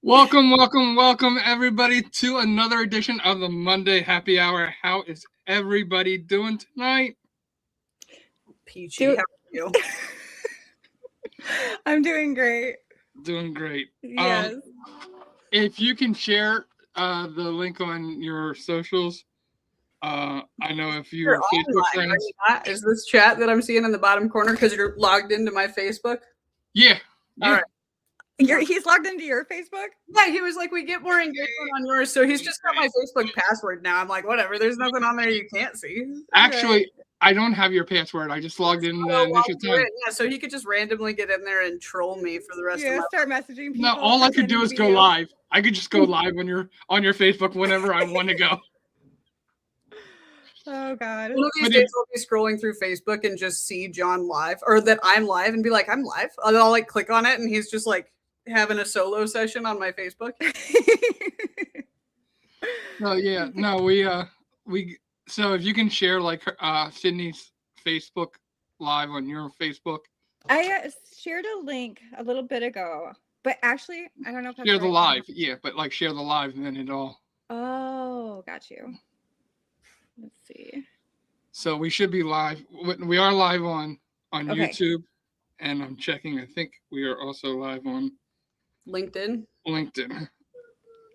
Welcome, everybody, to another edition of the Monday Happy Hour. How is everybody doing tonight? Peachy, how are you? I'm doing great. Doing great. Yes. If you can share the link on your socials, I know if you're Facebook friends. Is this chat that I'm seeing in the bottom corner because you're logged into my Facebook? Yeah. All right. He's logged into your Facebook? Yeah, he was like, we get more engagement on yours, so he's just got my Facebook password now. I'm like, whatever, there's nothing on there you can't see. Actually, I don't have your password. I just logged in the initial time. Yeah, so he could just randomly get in there and troll me for the rest of my start messaging people. No, all I could do is go live. I could just go live when you're on your Facebook whenever I want to go. Oh, God. One of these days I'll be scrolling through Facebook and just see John live, or that I'm live, and be like, I'm live. And I'll like click on it, and he's just like having a solo session on my Facebook. We so if you can share like Sydney's Facebook live on your Facebook. I shared a link a little bit ago, but actually I don't know if share the live. Yeah, but like share the live and then it all. Oh, got you. Let's see. So we should be live. We are live on YouTube, and I'm checking. I think we are also live on LinkedIn.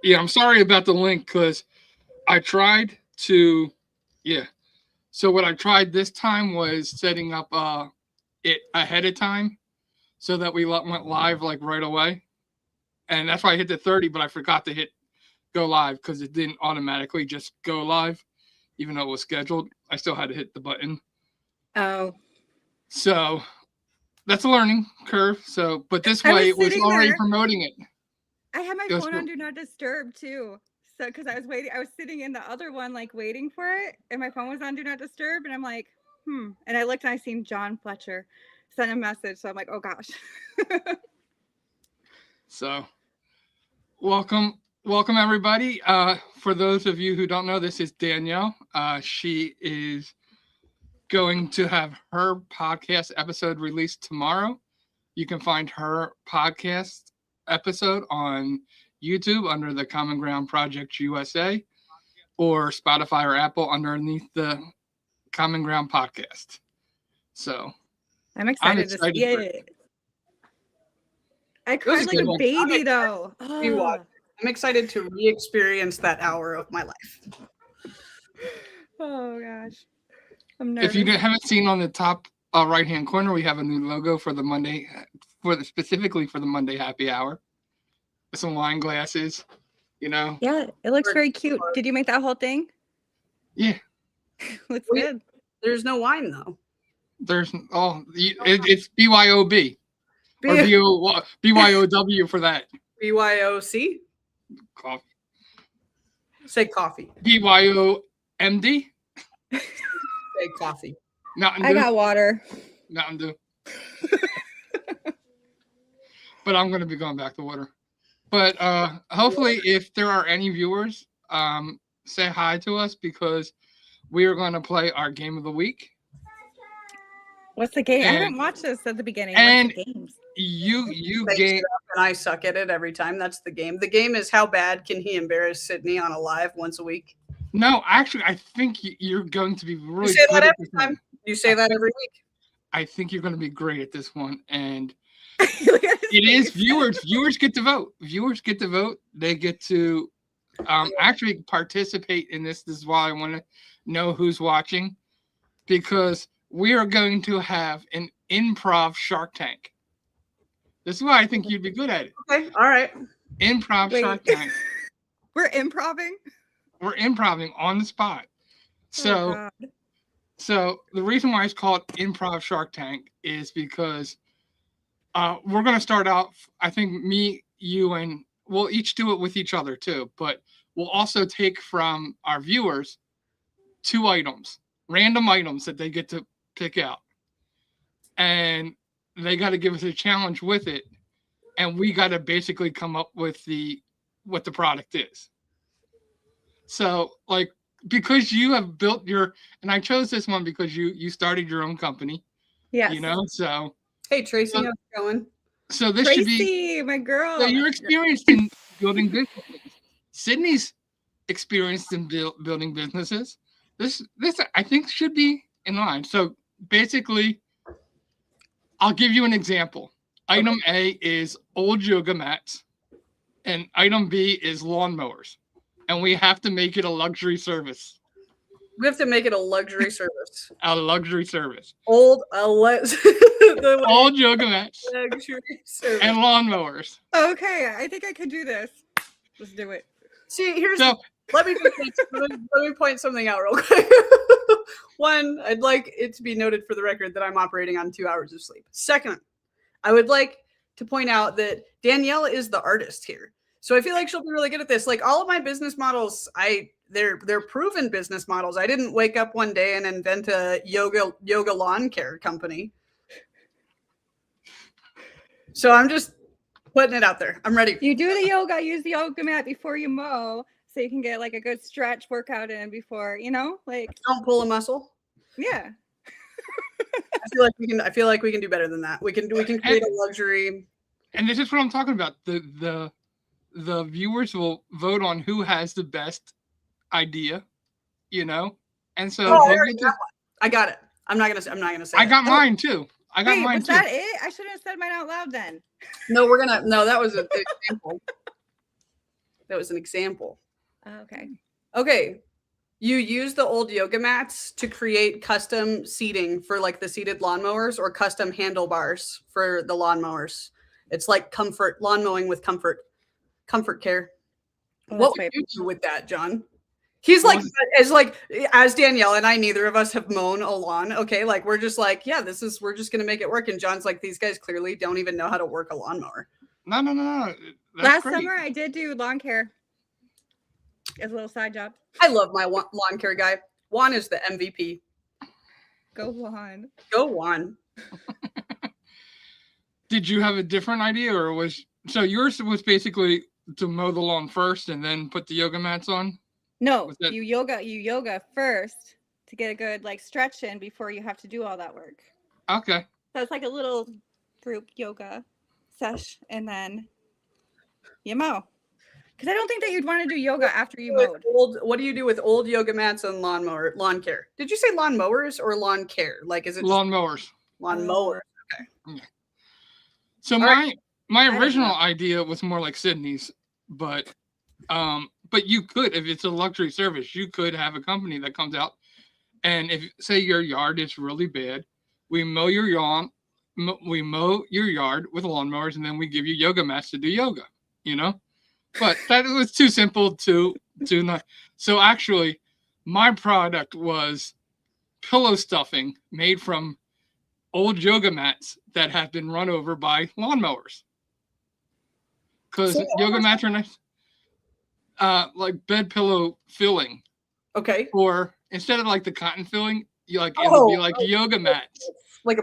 Yeah, I'm sorry about the link because I tried to. Yeah. So what I tried this time was setting up it ahead of time so that we went live like right away. And that's why I hit the 30, but I forgot to hit go live because it didn't automatically just go live, even though it was scheduled. I still had to hit the button. Oh. So that's a learning curve. So, but this way it was already promoting it. I had my phone on Do Not Disturb too. So, because I was sitting in the other one, like waiting for it, and my phone was on Do Not Disturb, and I'm like, and I looked and I seen John Fletcher send a message, so I'm like, oh gosh. So, welcome everybody. For those of you who don't know, this is Danielle. She is going to have her podcast episode released tomorrow. You can find her podcast episode on YouTube under the Common Ground Project USA, or Spotify or Apple underneath the Common Ground podcast. So I'm excited to see it. I cried like a baby though. I'm excited to re-experience that hour of my life. Oh gosh. I'm nervous. If you haven't seen on the top right hand corner, we have a new logo for the Monday, specifically for the Monday Happy Hour. Some wine glasses, Yeah, it looks very cute. Did you make that whole thing? Yeah. Looks good. There's no wine though. It's BYOB or BYOW for that. BYOC. Coffee. Say coffee. BYOMD. Say coffee. Mountain Dew. I got water. Mountain Dew. But I'm going to be going back to water. But hopefully, if there are any viewers, say hi to us because we are going to play our game of the week. What's the game? I haven't watched this at the beginning. And what's the games? You game, and I suck at it every time. That's the game. The game is how bad can he embarrass Sydney on a live once a week? No, actually, I think you're going to be really. You say that every time. You say that every week. I think you're going to be great at this one, and it is viewers. Viewers get to vote. They get to actually participate in this. This is why I want to know who's watching, because we are going to have an improv Shark Tank. This is why I think you'd be good at it. Okay, all right. Improv Shark Tank. We're improving? We're improving on the spot. So the reason why it's called Improv Shark Tank is because we're going to start out, I think me, you, and we'll each do it with each other too, but we'll also take from our viewers 2 items, random items that they get to pick out. And they got to give us a challenge with it. And we got to basically come up with what the product is. So like, because you have built and I chose this one because you started your own company. Yeah. So. Hey, Tracy, how's it going? So this Tracy, should be my girl. So you're experienced in building businesses. Sydney's experienced in building businesses. This I think should be in line. So basically, I'll give you an example. Item A is old yoga mats, and item B is lawnmowers, and we have to make it a luxury service. We have to make it a luxury service. A luxury service. Old old yoga mats luxury service. and lawnmowers. Okay, I think I could do this. Let's do it. See, let me point something out real quick. One, I'd like it to be noted for the record that I'm operating on 2 hours of sleep. Second, I would like to point out that Danielle is the artist here. So I feel like she'll be really good at this. Like all of my business models, they're proven business models. I didn't wake up one day and invent a yoga lawn care company. So I'm just putting it out there. I'm ready. You do the yoga, use the yoga mat before you mow, so you can get like a good stretch workout in before, like don't pull a muscle. Yeah. I feel like we can do better than that. We can create a luxury. And this is what I'm talking about. The viewers will vote on who has the best idea, And so I got it. I'm not gonna say I got mine too. Was that it? I shouldn't have said mine out loud then. No, that was an example. That was an example. Okay. You use the old yoga mats to create custom seating for like the seated lawnmowers or custom handlebars for the lawnmowers. It's like lawn mowing with comfort care. What would you do with that, John? He's like, as Danielle and I, neither of us have mown a lawn. Okay. Like we're just like, yeah, we're just going to make it work. And John's like, these guys clearly don't even know how to work a lawnmower. No. Last summer I did do lawn care as a little side job. I love my lawn care guy. Juan is the MVP. Go Juan. Go Juan. Did you have a different idea so yours was basically to mow the lawn first and then put the yoga mats on? No, you yoga first to get a good like stretch in before you have to do all that work. Okay. So it's like a little group yoga sesh, and then you mow. Because I don't think that you'd want to do yoga after you mowed. What do you do with old yoga mats and lawn care? Did you say lawn mowers or lawn care? Like, is it lawn mowers? Lawn mowers. Okay. Yeah. So my original idea was more like Sydney's, but you could, if it's a luxury service, you could have a company that comes out, and if say your yard is really bad, we mow your yard with lawnmowers, and then we give you yoga mats to do yoga. But that was too simple to not. So actually, my product was pillow stuffing made from old yoga mats that have been run over by lawnmowers. Because yoga mats are nice. Like bed pillow filling. Okay. Or instead of like the cotton filling, it'll be like yoga mats. Like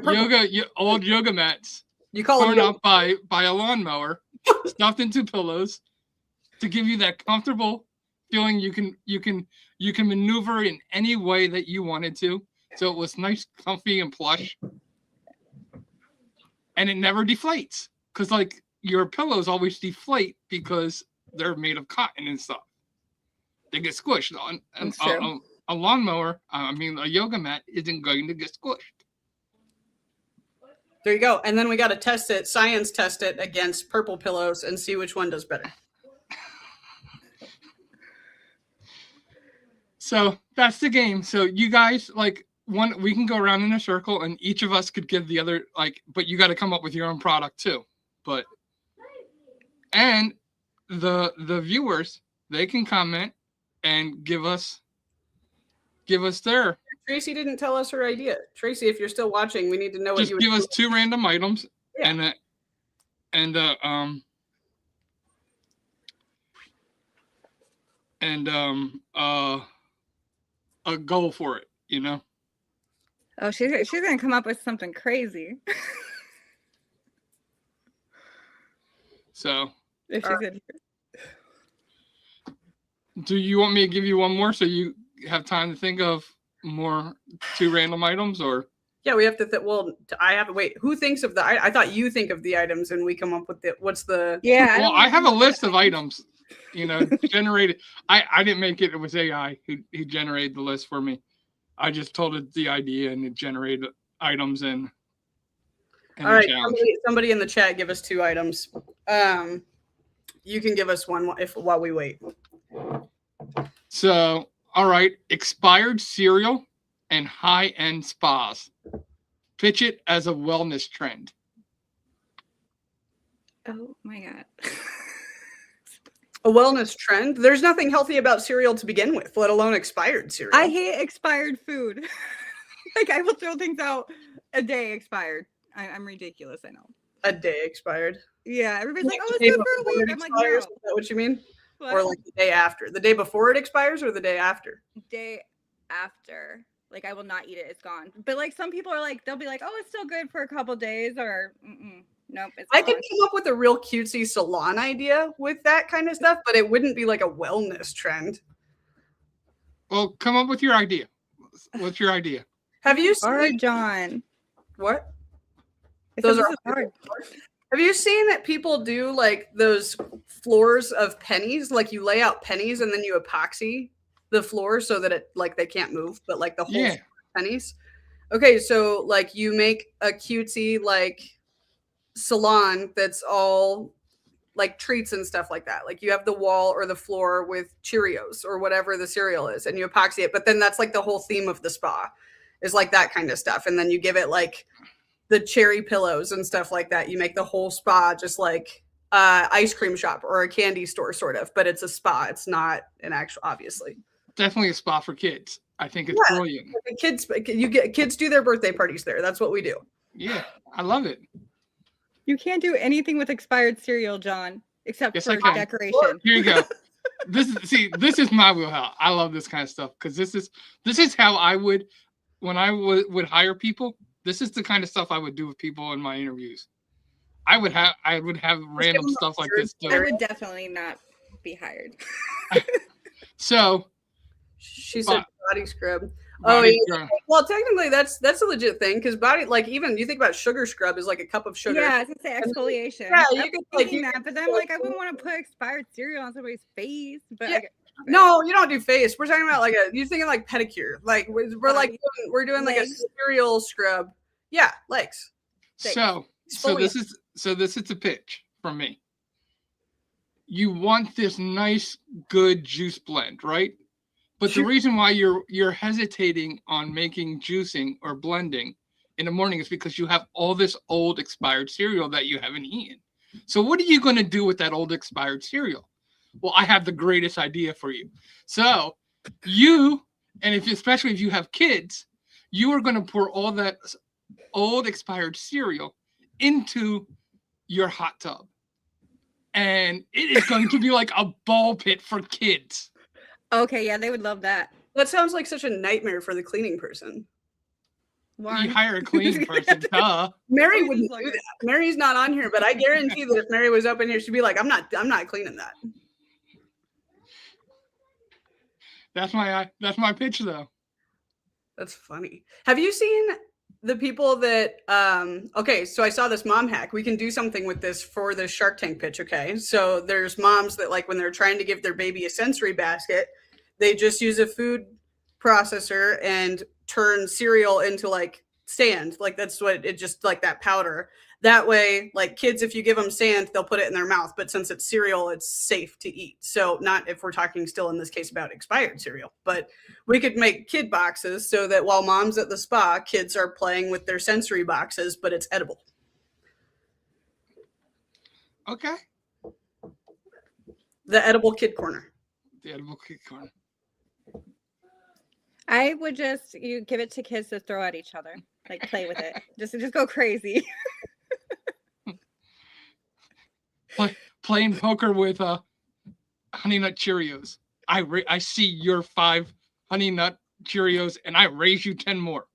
old yoga mats. You call them up by a lawnmower, stuffed into pillows to give you that comfortable feeling you can maneuver in any way that you wanted to. So it was nice, comfy, and plush. And it never deflates. Because like your pillows always deflate because they're made of cotton and stuff. They get squished. A lawnmower, a yoga mat isn't going to get squished. There you go. And then we got to science test it against purple pillows and see which one does better. So that's the game. So you guys, we can go around in a circle and each of us could give the other, but you got to come up with your own product too. And the viewers, they can comment and give us their. Tracy didn't tell us her idea. Tracy, if you're still watching, we need to know what you would give us 2 random items. Yeah. and a goal for it, Oh, she's gonna come up with something crazy. So if she's in here. Do you want me to give you one more so you have time to think of more 2 random items, or? Yeah, we have to. I have to wait. Who thinks of the? I thought you think of the items, and we come up with it. What's the? Yeah. Well, I have a list of items. Generated. I didn't make it. It was AI who generated the list for me. I just told it the idea, and it generated items and. All right, somebody in the chat, give us 2 items. You can give us one while we wait. So, all right, expired cereal and high-end spas. Pitch it as a wellness trend. Oh my God. A wellness trend? There's nothing healthy about cereal to begin with, let alone expired cereal. I hate expired food. Like, I will throw things out a day expired. I'm ridiculous, I know. A day expired? Yeah, everybody's like, oh, it's good for a week. I'm like, no. Is that what you mean? What? Or like the day after? The day before it expires or the day after? Day after. Like, I will not eat it. It's gone. But like, some people are like, they'll be like, oh, it's still good for a couple days, or nope. It's I gone. could come up with a real cutesy salon idea with that kind of stuff, but it wouldn't be like a wellness trend. Well, come up with your idea. What's your idea? Have you seen? All right, John. What? Those are hard. Have you seen that people do like those floors of pennies? Like you lay out pennies and then you epoxy the floor so that it like they can't move, but like the whole pennies. Okay, so like you make a cutesy like salon that's all like treats and stuff like that. Like you have the wall or the floor with Cheerios or whatever the cereal is, and you epoxy it. But then that's like the whole theme of the spa is like that kind of stuff. And then you give it like the cherry pillows and stuff like that. You make the whole spa just like ice cream shop or a candy store sort of, but it's a spa. It's not an actual, obviously. Definitely a spa for kids. I think it's brilliant. Kids do their birthday parties there. That's what we do. Yeah, I love it. You can't do anything with expired cereal, John, except for decoration. Here you go. This is my wheelhouse. I love this kind of stuff because this is how I would, when I would hire people. This is the kind of stuff I would do with people in my interviews. I would have random stuff like this too. I would definitely not be hired. So she said body scrub. Yeah. Well, technically that's a legit thing because body, like, even you think about sugar scrub is like a cup of sugar. Yeah, I was gonna say exfoliation. Yeah, you could like that, but then like I wouldn't want to put expired cereal on somebody's face. But yeah. No, you don't do face. We're talking about like you're thinking like pedicure. Like we're like we're doing like a cereal scrub. Yeah, legs. So this is a pitch from me. You want this nice, good juice blend, right? But the reason why you're hesitating on making juicing or blending in the morning is because you have all this old expired cereal that you haven't eaten. So what are you going to do with that old expired cereal? Well, I have the greatest idea for you. So especially if you have kids, you are going to pour all that old expired cereal into your hot tub. And it is going to be like a ball pit for kids. Okay, yeah, they would love that. That sounds like such a nightmare for the cleaning person. Why? You hire a cleaning person, duh. Mary wouldn't do that. Mary's not on here, but I guarantee that if Mary was up in here, she'd be like, I'm not cleaning that. That's my pitch though. That's funny. Have you seen the people that okay, so I saw this mom hack. We can do something with this for the Shark Tank pitch, okay? So there's moms that like when they're trying to give their baby a sensory basket, they just use a food processor and turn cereal into like sand. Like that's what it just like that powder. That way, like kids, if you give them sand, they'll put it in their mouth. But since it's cereal, it's safe to eat. So not if we're talking still in this case about expired cereal, but we could make kid boxes so that while mom's at the spa, kids are playing with their sensory boxes, but it's edible. Okay. The edible kid corner. The edible kid corner. I would just give it to kids to throw at each other, like play with it, just go crazy. Playing poker with Honey Nut Cheerios. I see your 5 Honey Nut Cheerios and I raise you 10 more.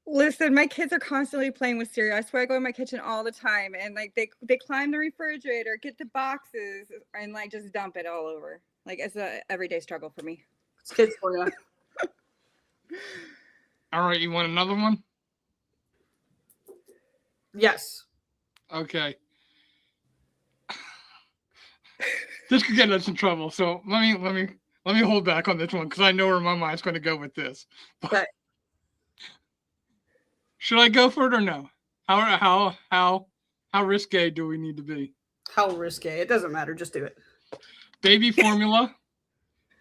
Listen, my kids are constantly playing with cereal. I swear I go in my kitchen all the time and like they climb the refrigerator, get the boxes and like just dump it all over. Like it's a everyday struggle for me. It's kids for you. All right, you want another one? Yes. Okay. This could get us in trouble. So let me hold back on this one because I know where my mind's going to go with this. Okay. Should I go for it or no? How risque do we need to be? How risque? It doesn't matter. Just do it. Baby formula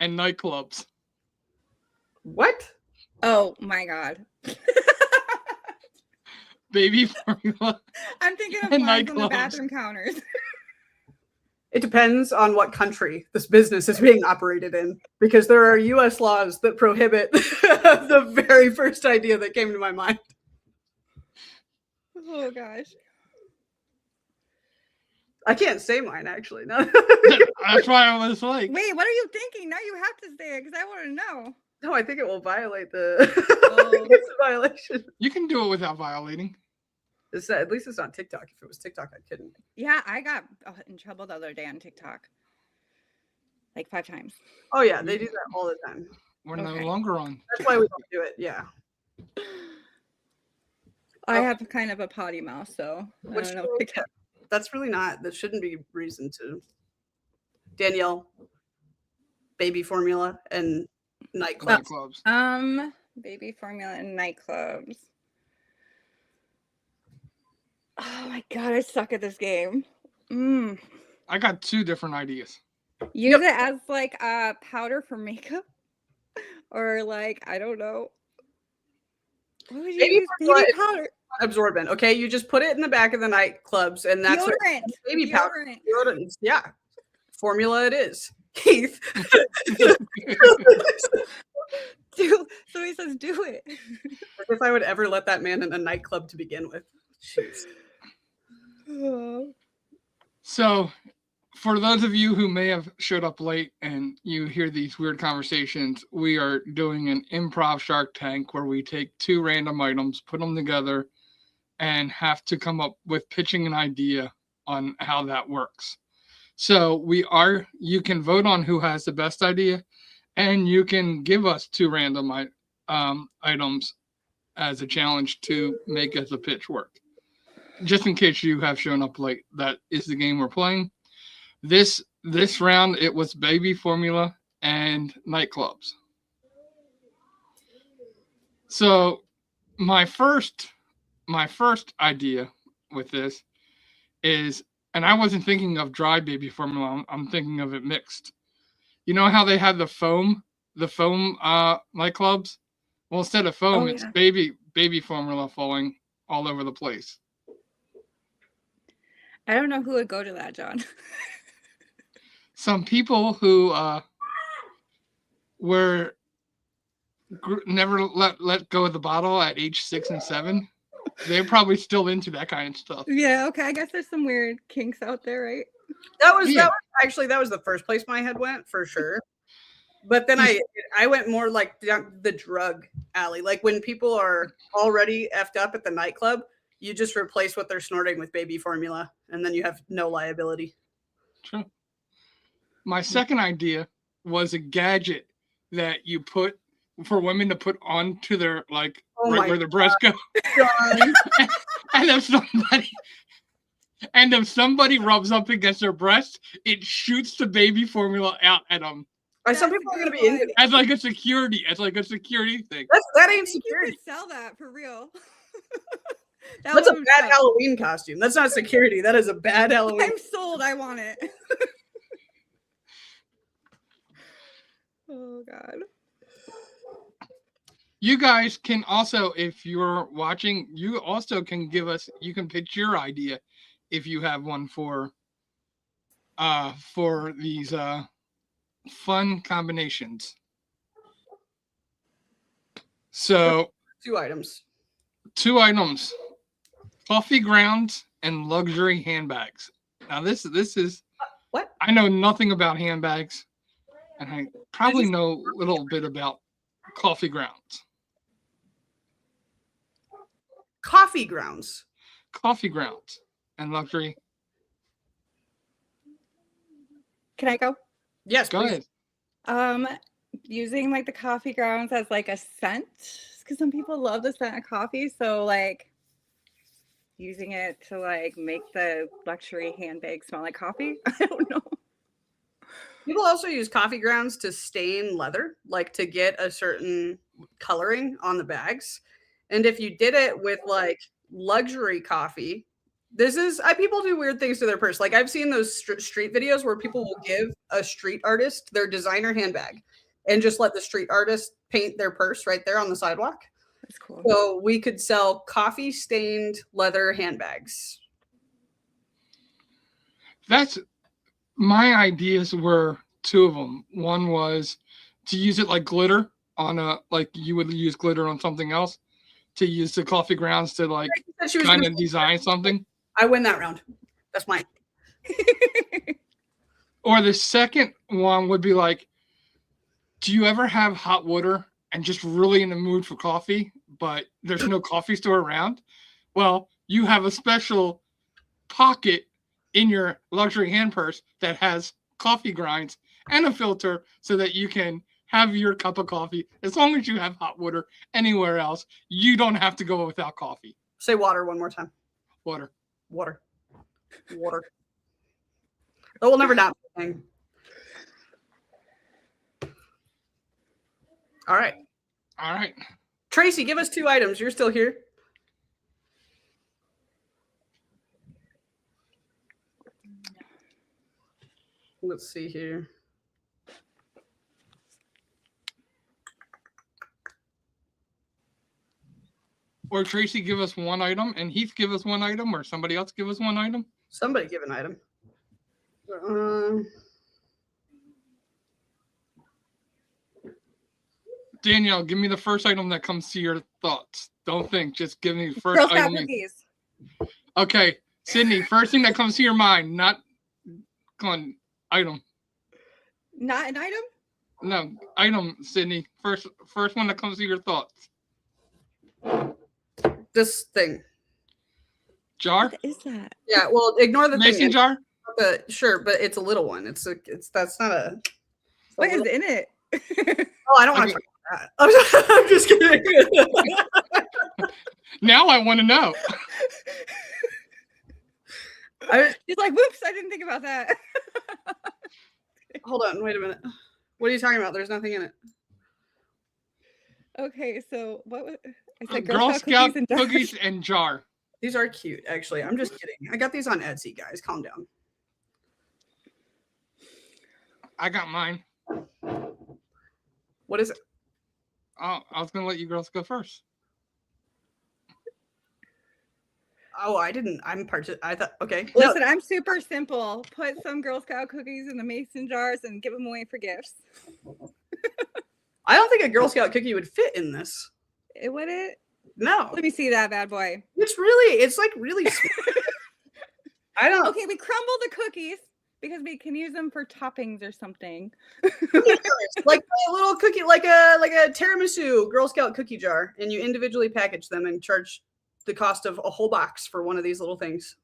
and nightclubs. What? Oh my god. Baby formula. I'm thinking of and lines on the nightclubs. bathroom counters. It depends on what country this business is being operated in, because there are U.S. laws that prohibit the very first idea that came to my mind. Oh gosh. I can't say mine actually. No. That's why I was like, Wait, what are you thinking? Now you have to say it because I want to know. No, I think it will violate the. Oh. It's a violation. you can do it without violating. At least it's not TikTok. If it was TikTok, I couldn't. Yeah, I got in trouble the other day on TikTok. Like 5 times. Oh yeah, they do that all the time. We're no longer on. That's why we don't do it. Yeah. I have kind of a potty mouth, so I don't know. That's really not. That shouldn't be reason to. Danielle, baby formula and nightclubs. Baby formula and nightclubs. Oh my god, I suck at this game. I got 2 different ideas. Use it as like a powder for makeup, or like I don't know. What would you use? Baby powder. Absorbent. Okay, you just put it in the back of the nightclubs, and that's deodorant. Baby powder. Deodorant. Yeah, formula it is. Keith. So he says, do it. As if I would ever let that man in a nightclub to begin with. Jeez. So, for those of you who may have showed up late and you hear these weird conversations, we are doing an improv Shark Tank where we take 2 random items, put them together, and have to come up with pitching an idea on how that works. So you can vote on who has the best idea, and you can give us 2 random items as a challenge to make as a pitch work. Just in case you have shown up late, that is the game we're playing. This round, it was baby formula and nightclubs. So my first idea with this is, and I wasn't thinking of dry baby formula, I'm thinking of it mixed. You know how they have the foam nightclubs? Well, instead of foam, it's baby formula falling all over the place. I don't know who would go to that, John. Some people who were never let go of the bottle at age 6 and 7, they're probably still into that kind of stuff. Yeah, okay. I guess there's some weird kinks out there, right? That was the first place my head went for sure. But then I went more like the drug alley. Like when people are already effed up at the nightclub, you just replace what they're snorting with baby formula, and then you have no liability. True. My second idea was a gadget that you put for women to put onto their where their breasts go. and if somebody rubs up against their breast, it shoots the baby formula out at them. Some people are going to be into it. As like a security thing. That ain't security. You could sell that for real. That's a bad Halloween costume. That's not security. That is a bad Halloween. I'm sold. I want it. Oh, God. You guys can also, if you're watching, you also can you can pitch your idea if you have one for these fun combinations. So 2 items. 2 items. Coffee grounds and luxury handbags. Now this is what? I know nothing about handbags, and I probably know a little bit about coffee grounds. Coffee grounds and luxury. Can I go? Yes, go please. ahead. Using like the coffee grounds as like a scent, because some people love the scent of coffee. So like using it to like make the luxury handbag smell like coffee. I don't know. People also use coffee grounds to stain leather, like to get a certain coloring on the bags. And if you did it with like luxury coffee, people do weird things to their purse. Like I've seen those street videos where people will give a street artist their designer handbag and just let the street artist paint their purse right there on the sidewalk. That's cool. So we could sell coffee stained leather handbags. That's my ideas were two of them. One was to use it like glitter on like you would use glitter on something else, to use the coffee grounds to like kind of design something. I win that round. That's mine. Or the second one would be like, do you ever have hot water and just really in the mood for coffee, but there's no coffee store around? Well, you have a special pocket in your luxury hand purse that has coffee grinds and a filter so that you can have your cup of coffee. As long as you have hot water anywhere else, you don't have to go without coffee. Say water one more time. Water. Water. Water. That will never not be a thing. All right. All right. Tracy, give us 2 items. You're still here. Let's see here. Or Tracy give us one item and Heath give us one item, or somebody else give us one item. Somebody give an item. Danielle, give me the first item that comes to your thoughts. Don't think, just give me the first Girl Scout item. cookies. Okay, Sydney, first thing that comes to your mind, not come on, item. Not an item? No, item, Sydney. First one that comes to your thoughts. This thing. Jar? What is that? Yeah, well, ignore the Mason thing. jar? Sure, but it's a little one. That's not a. What is in it? Oh, I don't want to talk about that. I'm just kidding. Now I want to know. He's like, whoops, I didn't think about that. Hold on, wait a minute. What are you talking about? There's nothing in it. Okay, so what was I said? Girl Scout cookies and jar. These are cute, actually. I'm just kidding. I got these on Etsy, guys. Calm down. I got mine. What is it? Oh, I was gonna let you girls go first. Oh, I didn't. I thought, okay. Listen, no. I'm super simple. Put some Girl Scout cookies in the mason jars and give them away for gifts. I don't think a Girl Scout cookie would fit in this. Would it? No. Let me see that bad boy. It's like really I don't. Okay, we crumble the cookies because we can use them for toppings or something. Like a little cookie, like a tiramisu Girl Scout cookie jar, and you individually package them and charge the cost of a whole box for one of these little things.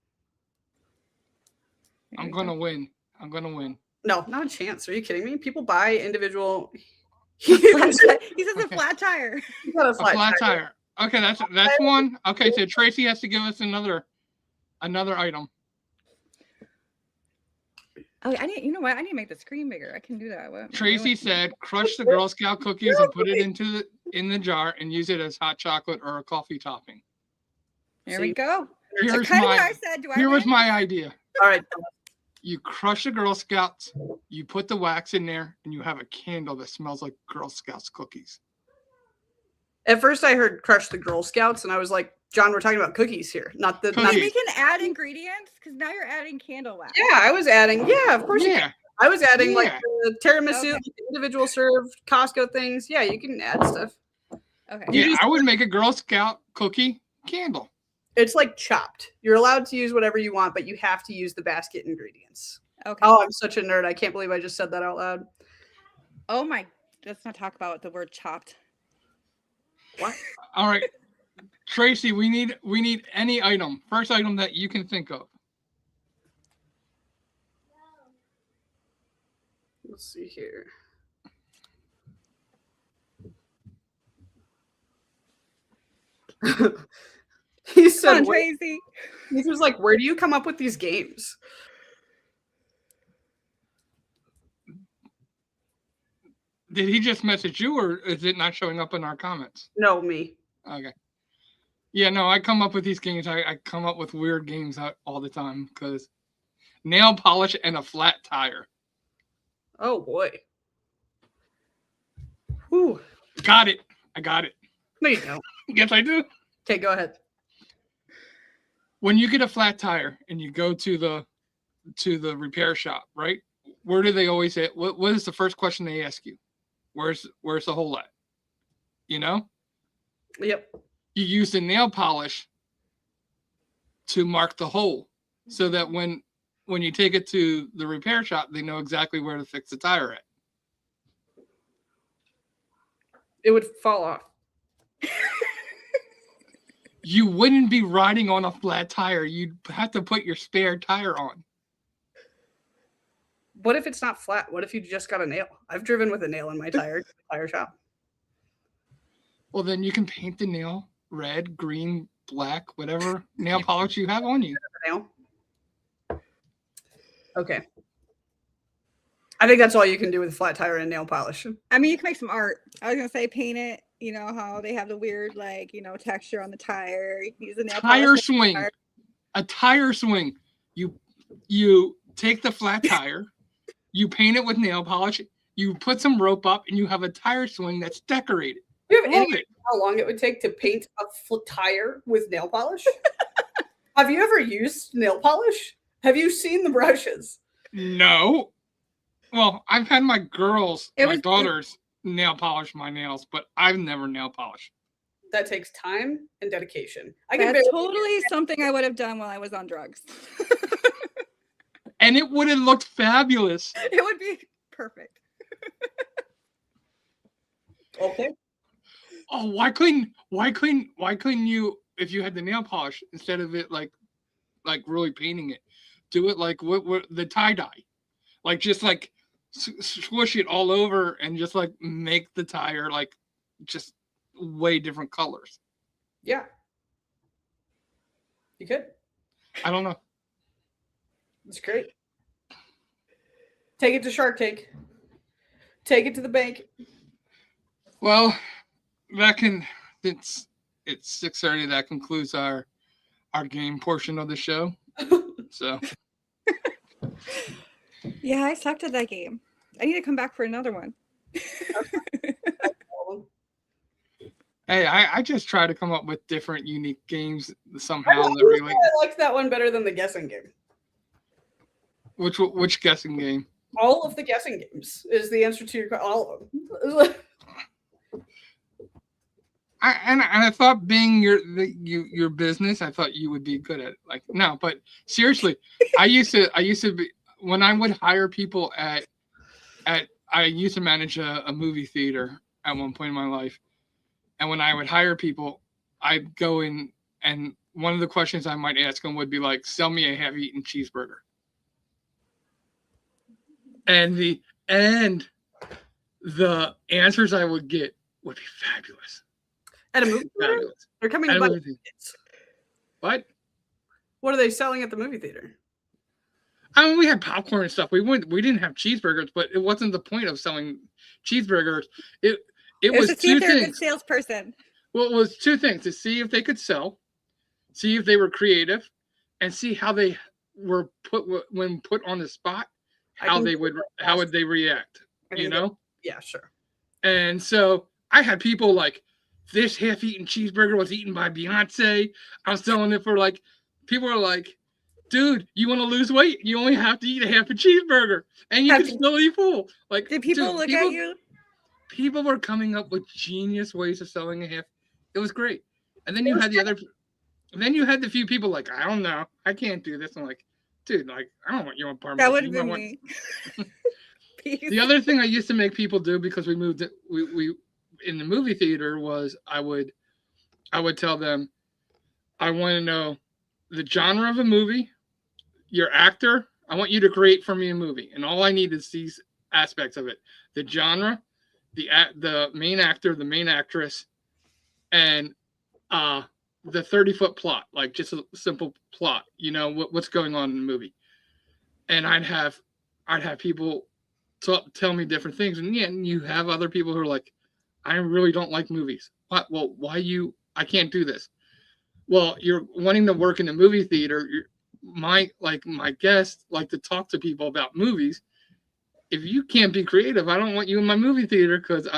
I'm gonna win. No, not a chance. Are you kidding me? People buy individual. He says a flat tire. He's got a flat tire. Okay, that's one. Okay, so Tracy has to give us another item. Oh, you know what? I need to make the screen bigger. I can do that. Tracy said, crush the Girl Scout cookies and put it in the jar and use it as hot chocolate or a coffee topping. There we go. Here's kind of what I said. Here was my idea. All right. You crush the Girl Scouts, you put the wax in there, and you have a candle that smells like Girl Scouts cookies. At first, I heard crush the Girl Scouts, and I was like, John, we're talking about cookies here, not the. Not we can add ingredients because now you're adding candle wax. Yeah, I was adding. Yeah, of course. Yeah. I was adding like the tiramisu, like individual served Costco things. Yeah, you can add stuff. Okay. Yeah, I would make a Girl Scout cookie candle. It's like chopped. You're allowed to use whatever you want, but you have to use the basket ingredients. Okay. Oh, I'm such a nerd. I can't believe I just said that out loud. Oh my! Let's not talk about the word chopped. What? All right, Tracy, we need any item. First item that you can think of. Let's see here. He said, Come on, Tracy. He was like, where do you come up with these games? Did he just message you, or is it not showing up in our comments? No, me. Okay. Yeah, no, I come up with these games. I come up with weird games all the time because nail polish and a flat tire. Oh, boy. Whew. Got it. I got it. No, you don't. Yes, I do. Okay, go ahead. When you get a flat tire and you go to the repair shop, right? Where do they always say? What is the first question they ask you? Where's the hole at? You know? Yep. You use the nail polish to mark the hole so that when you take it to the repair shop, they know exactly where to fix the tire at. It would fall off. You wouldn't be riding on a flat tire. You'd have to put your spare tire on. What if it's not flat? What if you just got a nail? I've driven with a nail in my tire shop. Well, then you can paint the nail red, green, black, whatever nail polish you have on you. Nail. Okay. I think that's all you can do with a flat tire and nail polish. I mean, you can make some art. I was gonna say paint it. You know how they have the weird, like, you know, texture on the tire. You can use a nail tire polish. Swing. A tire swing. You take the flat tire, you paint it with nail polish, you put some rope up, and you have a tire swing that's decorated. You have any idea how long it would take to paint a tire with nail polish? Have you ever used nail polish? Have you seen the brushes? No. Well, I've had my daughters nail polish my nails, but I've never nail polished. That takes time and dedication. That's totally something I would have done while I was on drugs. And it would have looked fabulous. It would be perfect. Okay. Oh, why couldn't you, if you had the nail polish, instead of it like really painting it, do it like what the tie-dye, like just like swoosh it all over and just like make the tire like just way different colors. Yeah. You could. I don't know. It's great. Take it to Shark Tank. Take it to the bank. Well, it's 6:30. That concludes our game portion of the show. So yeah, I sucked at that game. I need to come back for another one. Hey, I just try to come up with different, unique games somehow. I like that one better than the guessing game. Which guessing game? All of the guessing games is the answer to all of them. I thought being your business, I thought you would be good at it. Like no, but seriously, I used to be when I would hire people I used to manage a movie theater at one point in my life, and when I would hire people, I'd go in and one of the questions I might ask them would be like, "Sell me a half-eaten cheeseburger," and the answers I would get would be fabulous. At a movie theater? They're coming to buy tickets. What? What are they selling at the movie theater? I mean, we had popcorn and stuff. We didn't have cheeseburgers, but it wasn't the point of selling cheeseburgers. It was two things. A good salesperson. Well, it was two things: to see if they could sell, see if they were creative, and see how they were when put on the spot. How would they react? You know? Yeah, sure. And so I had people like, this half-eaten cheeseburger was eaten by Beyonce. I was selling it for like, people are like, dude, you want to lose weight? You only have to eat a half a cheeseburger, and you can still eat full. Like, did people look at you? People were coming up with genius ways of selling a half. It was great. And then you had the few people like, I don't know, I can't do this. I'm like, dude, like, I don't want you on Parmesan. That would have been me. The other thing I used to make people do, because we moved it, we in the movie theater, was I would tell them, I want to know the genre of a movie, your actor. I want you to create for me a movie, and all I need is these aspects of it: the genre, the main actor, the main actress, and the 30-foot plot, like just a simple plot, what's going on in the movie. And I'd have people tell me different things. And you have other people who are like, I really don't like movies. What? Well, I can't do this. Well, you're wanting to work in the movie theater. My guests like to talk to people about movies. If you can't be creative, I don't want you in my movie theater, because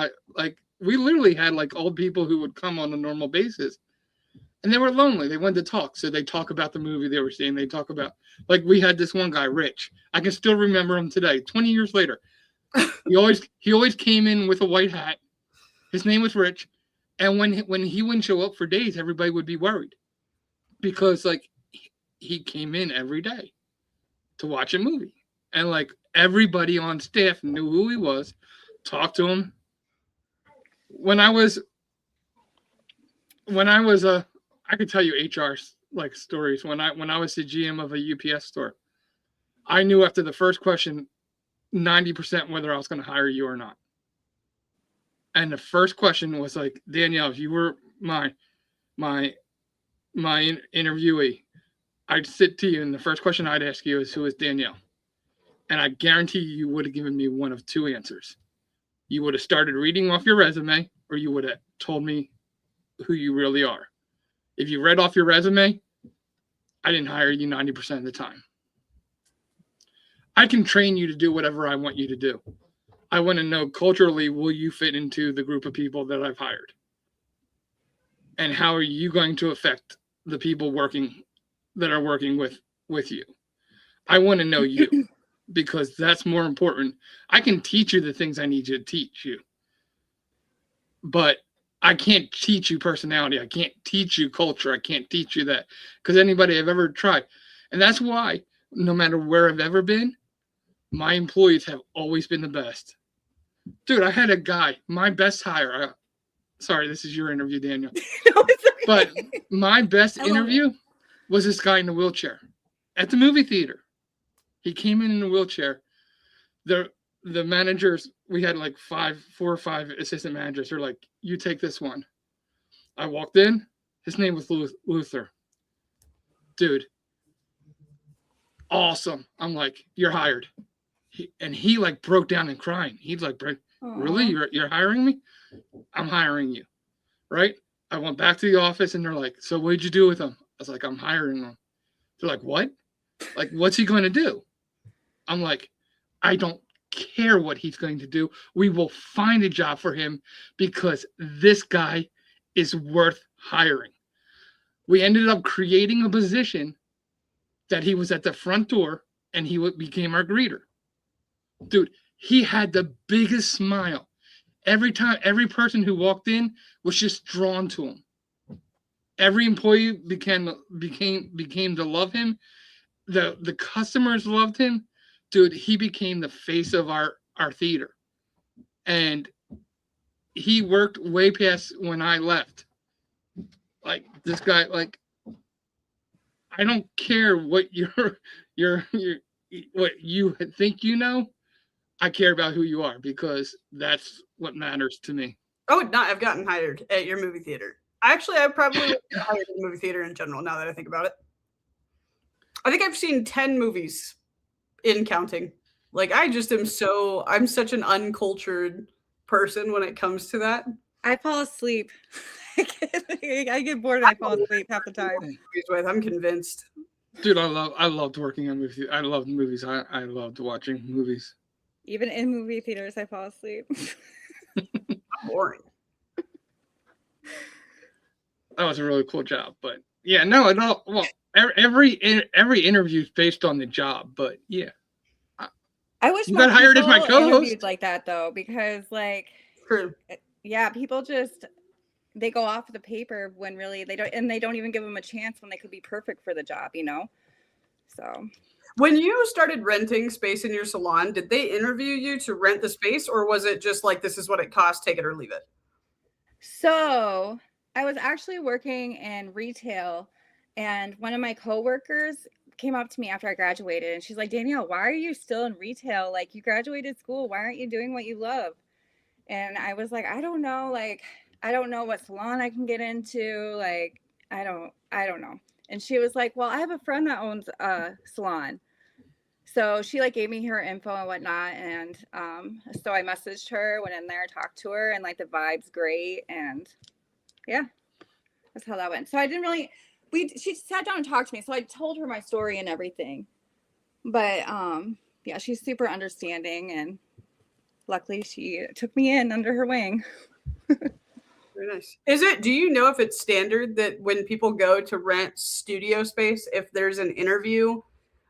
we literally had like old people who would come on a normal basis, and they were lonely. They wanted to talk, so they talk about the movie they were seeing. They talk about, like, we had this one guy, Rich. I can still remember him today, 20 years later. He always came in with a white hat. His name was Rich, and when he wouldn't show up for days, everybody would be worried, because like he came in every day to watch a movie, and like everybody on staff knew who he was, talked to him. When I was I could tell you HR like stories. When I was the GM of a UPS store, I knew after the first question 90% whether I was going to hire you or not. And the first question was like, Danielle, if you were my interviewee, I'd sit to you, and the first question I'd ask you is, who is Danielle? And I guarantee you would have given me one of two answers. You would have started reading off your resume, or you would have told me who you really are. If you read off your resume, I didn't hire you 90% of the time. I can train you to do whatever I want you to do. I want to know culturally, will you fit into the group of people that I've hired? And how are you going to affect the people that are working with you? I want to know you, because that's more important. I can teach you the things I need you to teach you, but I can't teach you personality. I can't teach you culture. I can't teach you that, because anybody I've ever tried. And that's why no matter where I've ever been, my employees have always been the best. Dude, I had a guy, my best hire. Sorry, this is your interview, Daniel. No, it's okay. But my best interview was this guy in a wheelchair at the movie theater. He came in a wheelchair. The managers, we had like 4 or 5 assistant managers. They're like, you take this one. I walked in. His name was Luther. Dude, awesome. I'm like, you're hired. He like broke down and crying. He's like, really? You're hiring me? I'm hiring you. Right? I went back to the office, and they're like, so what'd you do with him? I was like, I'm hiring him. They're like, what? Like, what's he going to do? I'm like, I don't care what he's going to do. We will find a job for him, because this guy is worth hiring. We ended up creating a position that he was at the front door, and he became our greeter. Dude, he had the biggest smile. Every time, every person who walked in was just drawn to him. Every employee became to love him. The customers loved him. Dude, he became the face of our theater. And he worked way past when I left. Like, this guy, like, I don't care what what you think you know. I care about who you are, because that's what matters to me. Oh, no, I've gotten hired at your movie theater. I probably would get hired at the movie theater in general, now that I think about it. I think I've seen 10 movies in counting. Like, I'm such an uncultured person when it comes to that. I fall asleep. I get bored and I fall asleep half the time. I'm convinced. Dude, I loved working on movies. I loved movies. I loved watching movies. Even in movie theaters, I fall asleep. Boring. That was a really cool job, but yeah, no, I don't. Well, every interview is based on the job, but yeah. I wish you got hired as my co-host like that though, because like, true. Yeah, people just they go off the paper when really they don't even give them a chance when they could be perfect for the job, So. When you started renting space in your salon, did they interview you to rent the space, or was it just like, this is what it costs, take it or leave it? So I was actually working in retail, and one of my coworkers came up to me after I graduated, and she's like, Danielle, why are you still in retail? Like, you graduated school. Why aren't you doing what you love? And I was like, I don't know. Like, I don't know what salon I can get into. Like, I don't know. And she was like, well, I have a friend that owns a salon. So she like gave me her info and whatnot. And so I messaged her, went in there, talked to her, and like the vibe's great. And yeah, that's how that went. So I didn't really, she sat down and talked to me. So I told her my story and everything. But yeah, she's super understanding. And luckily she took me in under her wing. Very nice. Do you know if it's standard that when people go to rent studio space, if there's an interview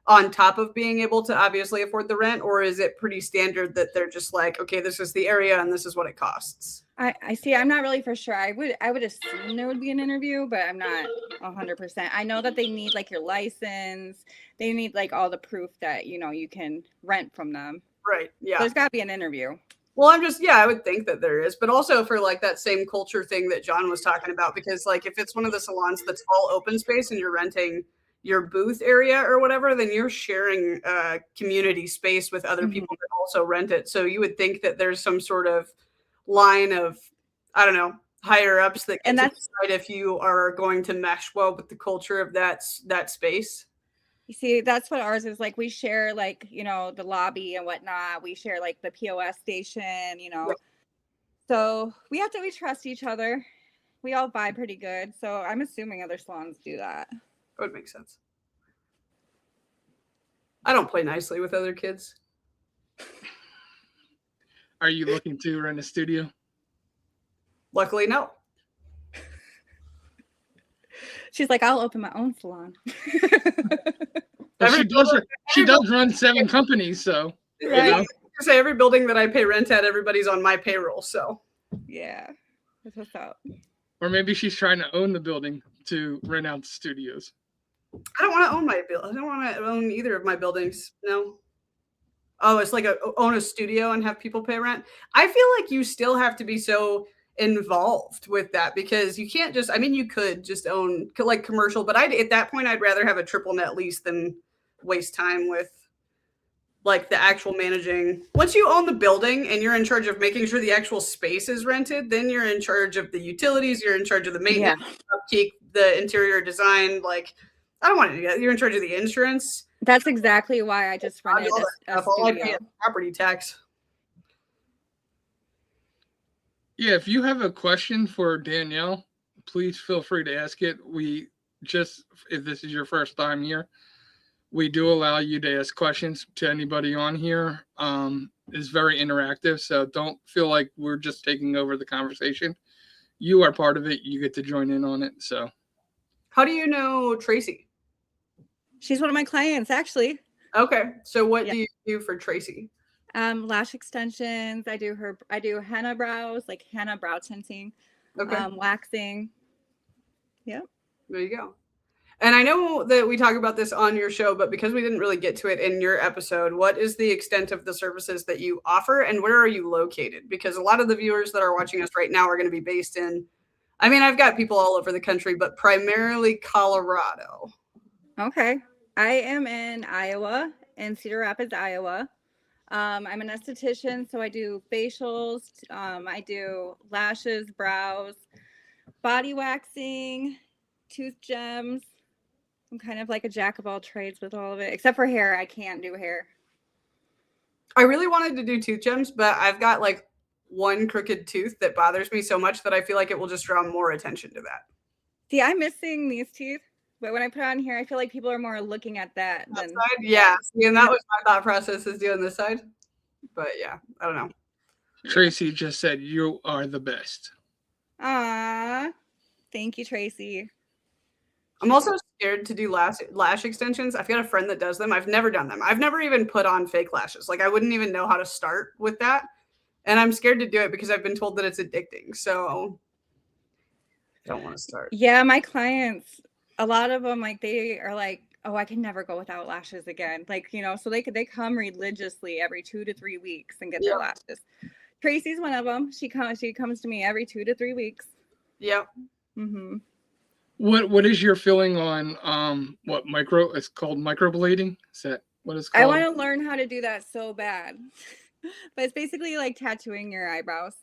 on top of being able to obviously afford the rent, or is it pretty standard that they're just like, okay, this is the area and this is what it costs? I see. I'm not really for sure. I would assume there would be an interview, but I'm not 100%. I know that they need like your license. They need like all the proof that, you can rent from them. Right. Yeah. There's got to be an interview. Well, I would think that there is, but also for like that same culture thing that John was talking about, because like if it's one of the salons that's all open space and you're renting your booth area or whatever, then you're sharing community space with other people that also rent it. So you would think that there's some sort of line of, I don't know, higher ups that can decide if you are going to mesh well with the culture of that space. You see, that's what ours is like. We share like, the lobby and whatnot. We share like the POS station, Right. So we trust each other. We all vibe pretty good. So I'm assuming other salons do that. That would make sense. I don't play nicely with other kids. Are you looking to rent a studio? Luckily, no. She's like, I'll open my own salon. She does run 7 companies, so. Right. Say every building that I pay rent at, everybody's on my payroll, so. Yeah, that's what's up. Or maybe she's trying to own the building to rent out the studios. I don't want to own my building. I don't want to own either of my buildings. No. Oh, it's like own a studio and have people pay rent. I feel like you still have to be so involved with that, because you can't just, you could just own like commercial, but at that point, I'd rather have a triple net lease than waste time with like the actual managing. Once you own the building and you're in charge of making sure the actual space is rented, then you're in charge of the utilities, you're in charge of the maintenance, upkeep, the interior design. Like, I don't want to do that. You're in charge of the insurance. That's exactly why I just rented a studio. I pay property tax. Yeah, if you have a question for Danielle, please feel free to ask it. If this is your first time here, we do allow you to ask questions to anybody on here. It's very interactive, so don't feel like we're just taking over the conversation. You are part of it. You get to join in on it. So, how do you know Tracy? She's one of my clients, actually. Okay, so what do you do for Tracy? Lash extensions. I do henna brows, like henna brow tinting. Okay. Waxing. Yep. There you go. And I know that we talk about this on your show, but because we didn't really get to it in your episode, what is the extent of the services that you offer and where are you located? Because a lot of the viewers that are watching us right now are going to be based in, I've got people all over the country, but primarily Colorado. Okay. I am in Iowa, in Cedar Rapids, Iowa. I'm an esthetician, so I do facials. I do lashes, brows, body waxing, tooth gems. I'm kind of like a jack of all trades with all of it, except for hair. I can't do hair. I really wanted to do tooth gems, but I've got like one crooked tooth that bothers me so much that I feel like it will just draw more attention to that. See, I'm missing these teeth, but when I put it on here, I feel like people are more looking at that than side? Yeah. See, and that was my thought process, is doing this side. But yeah, I don't know. Tracy just said you are the best. Thank you, Tracy. I'm also scared to do lash extensions. I've got a friend that does them. I've never done them. I've never even put on fake lashes. Like, I wouldn't even know how to start with that. And I'm scared to do it because I've been told that it's addicting. So I don't want to start. Yeah, my clients, a lot of them, like, they are like, oh, I can never go without lashes again. Like, so they come religiously every 2 to 3 weeks and get their lashes. Tracy's one of them. She comes to me every 2 to 3 weeks. Yep. Mm-hmm. What is your feeling on it's called microblading? Is that what it's called? I want to learn how to do that so bad. But it's basically like tattooing your eyebrows,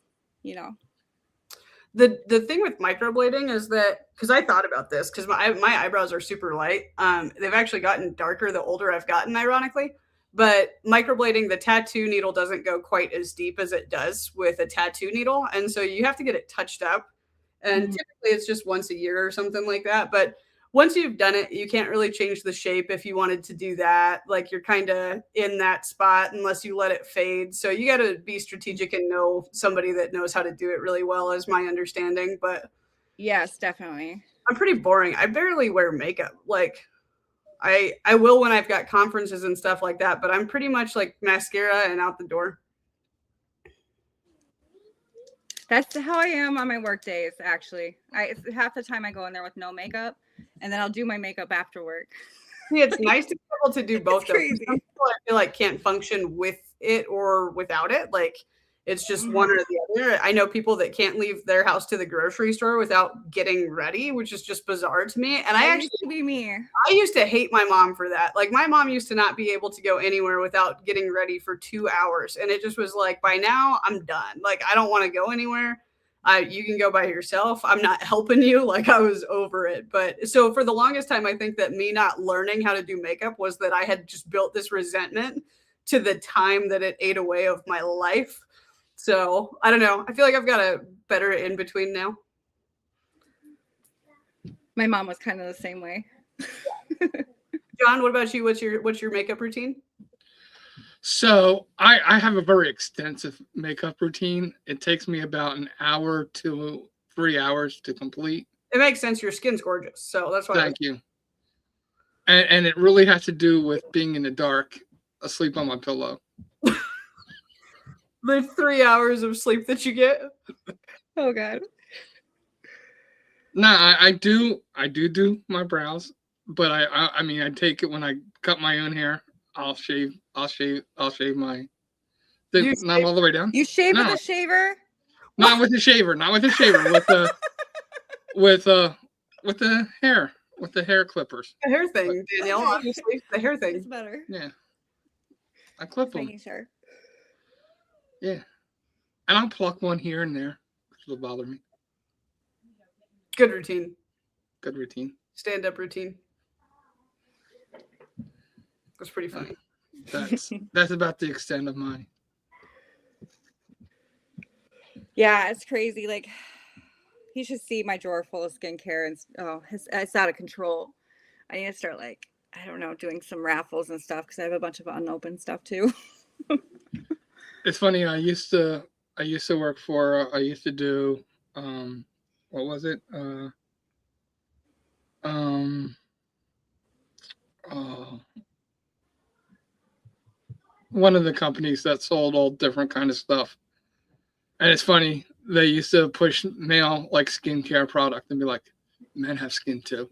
The thing with microblading is that, because I thought about this, because my eyebrows are super light. They've actually gotten darker the older I've gotten, ironically. But microblading, the tattoo needle doesn't go quite as deep as it does with a tattoo needle. And so you have to get it touched up. And typically it's just once a year or something like that. But once you've done it, you can't really change the shape if you wanted to do that. Like you're kind of in that spot unless you let it fade. So you got to be strategic and know somebody that knows how to do it really well, is my understanding. But yes, definitely. I'm pretty boring. I barely wear makeup. Like I will when I've got conferences and stuff like that, but I'm pretty much like mascara and out the door. That's how I am on my work days, actually. Half the time I go in there with no makeup, and then I'll do my makeup after work. See, it's nice to be able to do both. Some people I feel like can't function with it or without it. Like it's just one or the other. I know people that can't leave their house to the grocery store without getting ready, which is just bizarre to me. And I actually, used to be me. I used to hate my mom for that. Like my mom used to not be able to go anywhere without getting ready for 2 hours. And it just was like, by now I'm done. Like, I don't want to go anywhere. You can go by yourself. I'm not helping you. Like I was over it. But so for the longest time, I think that me not learning how to do makeup was that I had just built this resentment to the time that it ate away of my life. So I don't know. I feel like I've got a better in between now. My mom was kind of the same way. John, what about you? What's your makeup routine? So I have a very extensive makeup routine. It takes me about an hour to 3 hours to complete. It makes sense. Your skin's gorgeous. So that's why. Thank you. And it really has to do with being in the dark, asleep on my pillow. The 3 hours of sleep that you get. Oh God. No, I do my brows, but I mean I take it when I cut my own hair. I'll shave my not all the way down. You shave with a shaver? Not with a shaver, with the hair clippers. The hair thing, Danielle, obviously. The hair thing. It's better. Yeah. I clip them. Making sure. Yeah. And I'll pluck one here and there. It'll bother me. Good routine. Good routine. Stand-up routine. That's pretty funny. That's about the extent of mine. Yeah, it's crazy. Like, you should see my drawer full of skincare, and it's out of control. I need to start, like, I don't know, doing some raffles and stuff because I have a bunch of unopened stuff too. It's funny. I used to work for. I used to do. What was it? One of the companies that sold all different kind of stuff. And it's funny, they used to push male like skincare product and be like, men have skin too.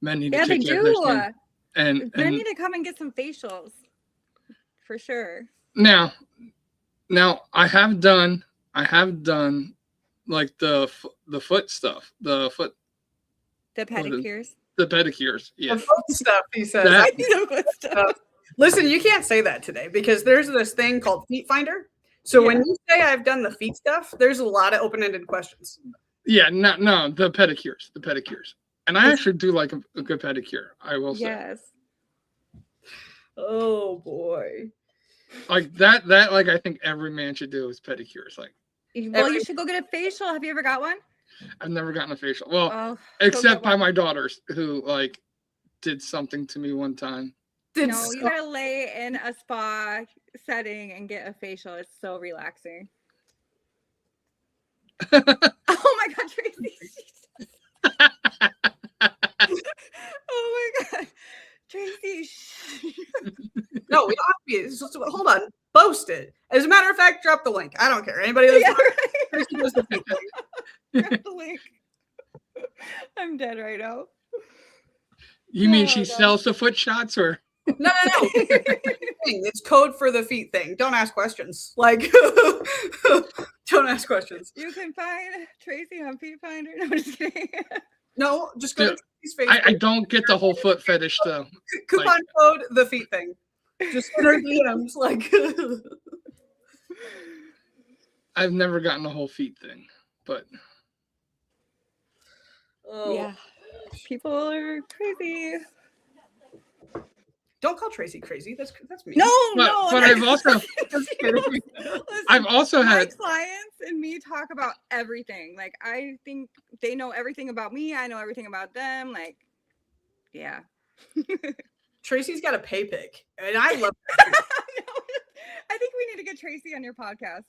Men need to take care of their skin. And men need to come and get some facials. For sure. Now I have done like the foot stuff. The pedicures. The pedicures, yeah. The foot stuff, he says. Listen, you can't say that today because there's this thing called Feet Finder. So when you say I've done the feet stuff, there's a lot of open-ended questions. Yeah, no, the pedicures. And I actually do like a good pedicure, I will say. Yes. Oh boy. Like that like I think every man should do is pedicures. Like, well, you should go get a facial. Have you ever got one? I've never gotten a facial. Well, except by my daughters who like did something to me one time. You gotta lay in a spa setting and get a facial. It's so relaxing. Oh my God, Tracy. Oh my God. Tracy. No, we don't have to be. Hold on. Post it. As a matter of fact, drop the link. I don't care. Anybody that's Tracy does the thing. Drop the link. I'm dead right now. You mean she sells the foot shots or? No. It's code for the feet thing. Don't ask questions. Like, don't ask questions. You can find Tracy on Feet Finder. No, I'm just kidding. No, just go to Tracy's Facebook. I don't get the whole foot fetish though. Coupon code the feet thing. Just in her DMs, like. I've never gotten the whole feet thing, but yeah, people are crazy. Don't call Tracy crazy. That's me. No. But I've also had clients and me talk about everything. Like, I think they know everything about me. I know everything about them. Like, yeah. Tracy's got a pay pick, and I love that. I think we need to get Tracy on your podcast.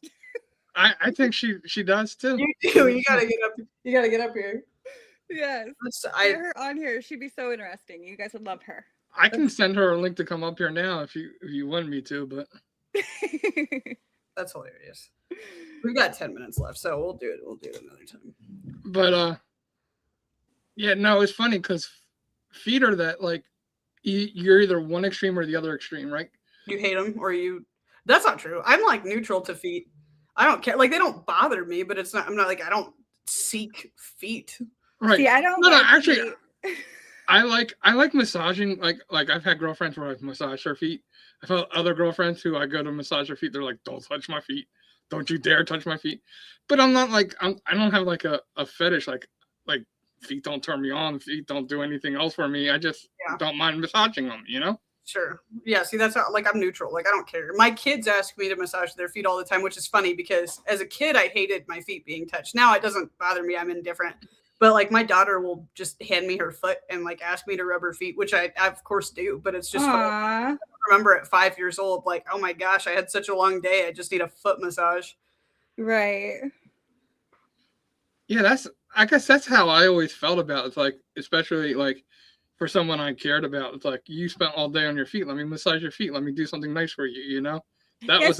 I think she does too. You do. You gotta get up. You gotta get up here. Yes. Get her on here. She'd be so interesting. You guys would love her. I can send her a link to come up here now if you want me to, but that's hilarious. We've got 10 minutes left, so we'll do it another time. But yeah, no, it's funny because feet are that, like, you're either one extreme or the other extreme, right? You hate them or you. That's not true. I'm like neutral to feet. I don't care. Like, they don't bother me, but it's not. I'm not like, I don't seek feet. Right. See, I don't. No, actually. I like massaging. Like I've had girlfriends where I've massaged their feet. I've had other girlfriends who I go to massage their feet. They're like, "Don't touch my feet. Don't you dare touch my feet." But I'm not like I don't have like a fetish. Like feet don't turn me on. Feet don't do anything else for me. I just don't mind massaging them. You know. Sure. Yeah. See, that's how, like, I'm neutral. Like, I don't care. My kids ask me to massage their feet all the time, which is funny because as a kid, I hated my feet being touched. Now it doesn't bother me. I'm indifferent. But like, my daughter will just hand me her foot and like ask me to rub her feet, which I of course do. But it's just funny. I remember at 5 years old, like, oh my gosh, I had such a long day. I just need a foot massage. Right. Yeah, I guess that's how I always felt about it. It's like, especially like for someone I cared about, it's like, you spent all day on your feet. Let me massage your feet. Let me do something nice for you. You know, that was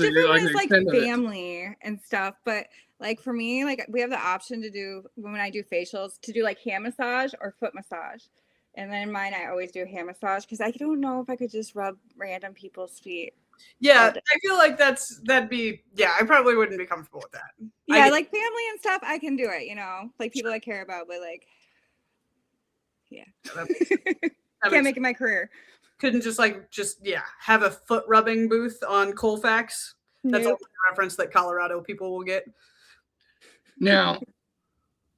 like family and stuff. But like for me, like we have the option to do, when I do facials, to do like hand massage or foot massage. And then in mine, I always do hand massage because I don't know if I could just rub random people's feet. Yeah, I feel like that'd be, I probably wouldn't be comfortable with that. Yeah, like family and stuff, I can do it, you know, like people I care about, but like, yeah. Can't make it my career. Couldn't just have a foot rubbing booth on Colfax. That's a reference that Colorado people will get. Now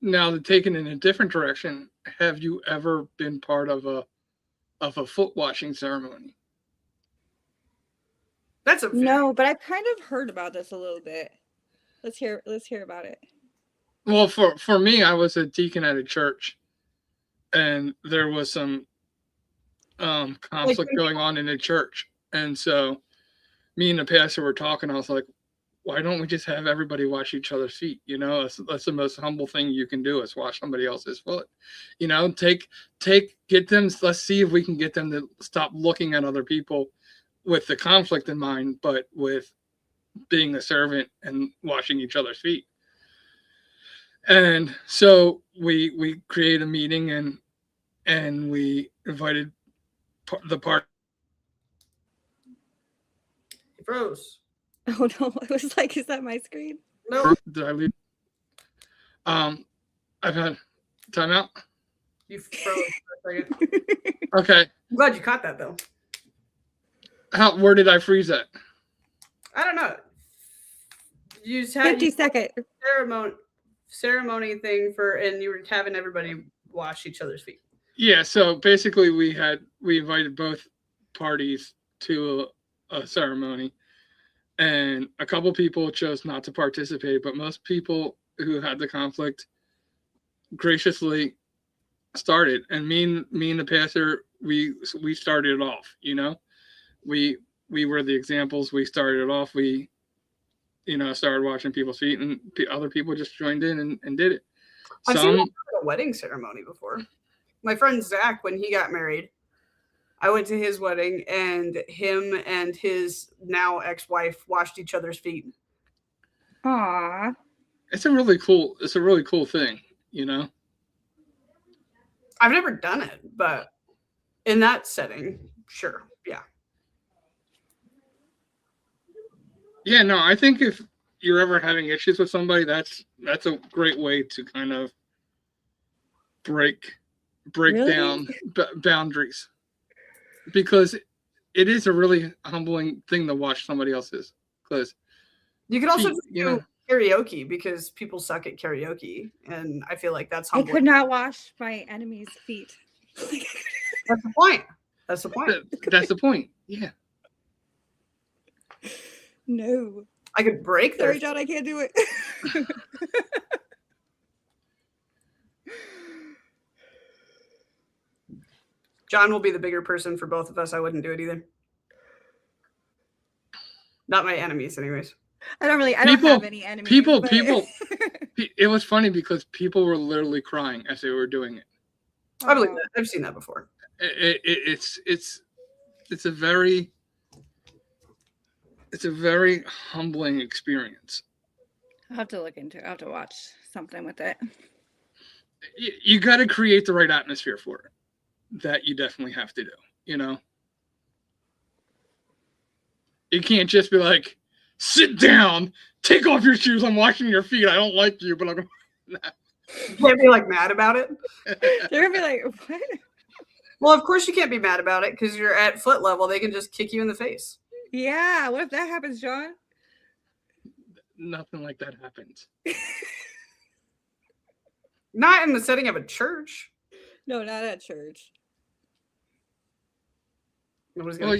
to take it in a different direction, have you ever been part of a foot washing ceremony? No, but I've kind of heard about this a little bit. Let's hear about it. Well, for me, I was a deacon at a church, and there was some conflict going on in the church, and so me and the pastor were talking. I was like, why don't we just have everybody wash each other's feet? You know, that's the most humble thing you can do, is wash somebody else's foot. You know, get them. Let's see if we can get them to stop looking at other people with the conflict in mind, but with being a servant and washing each other's feet. And so we created a meeting and we invited the part. It froze. Oh no! I was like, "Is that my screen?" No. Did I leave? I've had timeout. You froze for a second. Okay. I'm glad you caught that though. Where did I freeze at? I don't know. You had 50 second ceremony thing and you were having everybody wash each other's feet. Yeah. So basically, we invited both parties to a ceremony. And a couple people chose not to participate, but most people who had the conflict graciously started. And me and the pastor, we started it off. You know, we were the examples. We started it off. We, started washing people's feet, and other people just joined in and did it. I've seen a wedding ceremony before. My friend Zach, when he got married, I went to his wedding, and him and his now ex-wife washed each other's feet. Aww. It's a really cool thing, you know? I've never done it, but in that setting, sure. Yeah. Yeah, no, I think if you're ever having issues with somebody, that's a great way to kind of break down boundaries. Because it is a really humbling thing to watch somebody else's. Because you could also do karaoke because people suck at karaoke, and I feel like that's humbling. I could not wash my enemy's feet. That's the point. That's the point. That's the point. Yeah. No. I could break their. Sorry, John, I can't do it. John will be the bigger person for both of us. I wouldn't do it either. Not my enemies, anyways. I don't have any enemies. People. It was funny because people were literally crying as they were doing it. I believe that. I've seen that before. It's a very humbling experience. I'll have to look into it. I'll have to watch something with it. You got to create the right atmosphere for it. That you definitely have to do, you know? You can't just be like, sit down, take off your shoes, I'm washing your feet, I don't like you, but I'm You can't be like mad about it. They're gonna be like, what? Well, of course you can't be mad about it because you're at foot level. They can just kick you in the face. Yeah, what if that happens, John? Nothing like that happens. Not in the setting of a church. No, not at church. Well,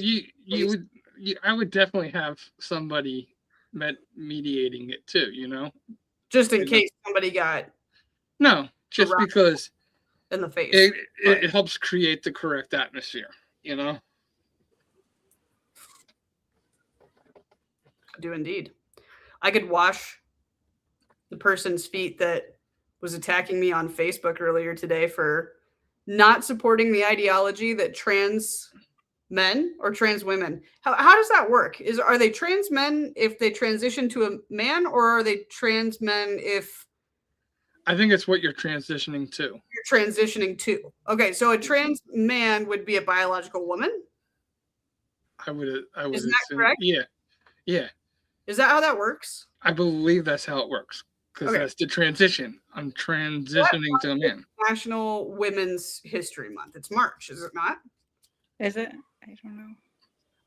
I would definitely have somebody mediating it too, you know? Just in case somebody got... No, just because... In the face. It helps create the correct atmosphere, you know? I do indeed. I could wash the person's feet that was attacking me on Facebook earlier today for not supporting the ideology that trans men or trans women. How does that work? Are they trans men if they transition to a man, or are they trans men if... I think it's what you're transitioning to. You're transitioning to. Okay, so a trans man would be a biological woman? I would Isn't that assume, correct? Yeah. Is that how that works? I believe that's how it works. Because that's the transition. I'm transitioning to a man. National Women's History Month. It's March, is it not? Is it? I don't know.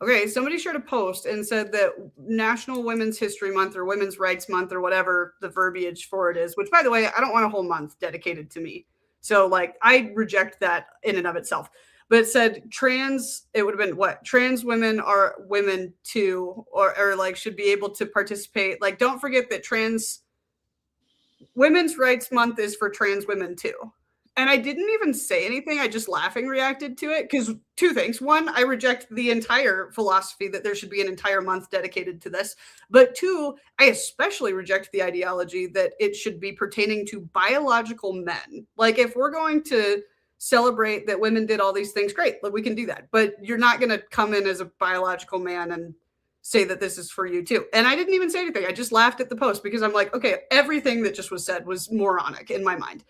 Okay, somebody shared a post and said that National Women's History Month or Women's Rights Month or whatever the verbiage for it is, which, by the way, I don't want a whole month dedicated to me. So, like, I reject that in and of itself. But it said it would have been what? Trans women are women too, or like should be able to participate. Like, don't forget that Women's Rights Month is for trans women too. And I didn't even say anything. I just laughing reacted to it because two things. One, I reject the entire philosophy that there should be an entire month dedicated to this. But two, I especially reject the ideology that it should be pertaining to biological men. Like, if we're going to celebrate that women did all these things, great, like we can do that. But you're not going to come in as a biological man and say that this is for you too. And I didn't even say anything. I just laughed at the post because I'm like, okay, everything that just was said was moronic in my mind.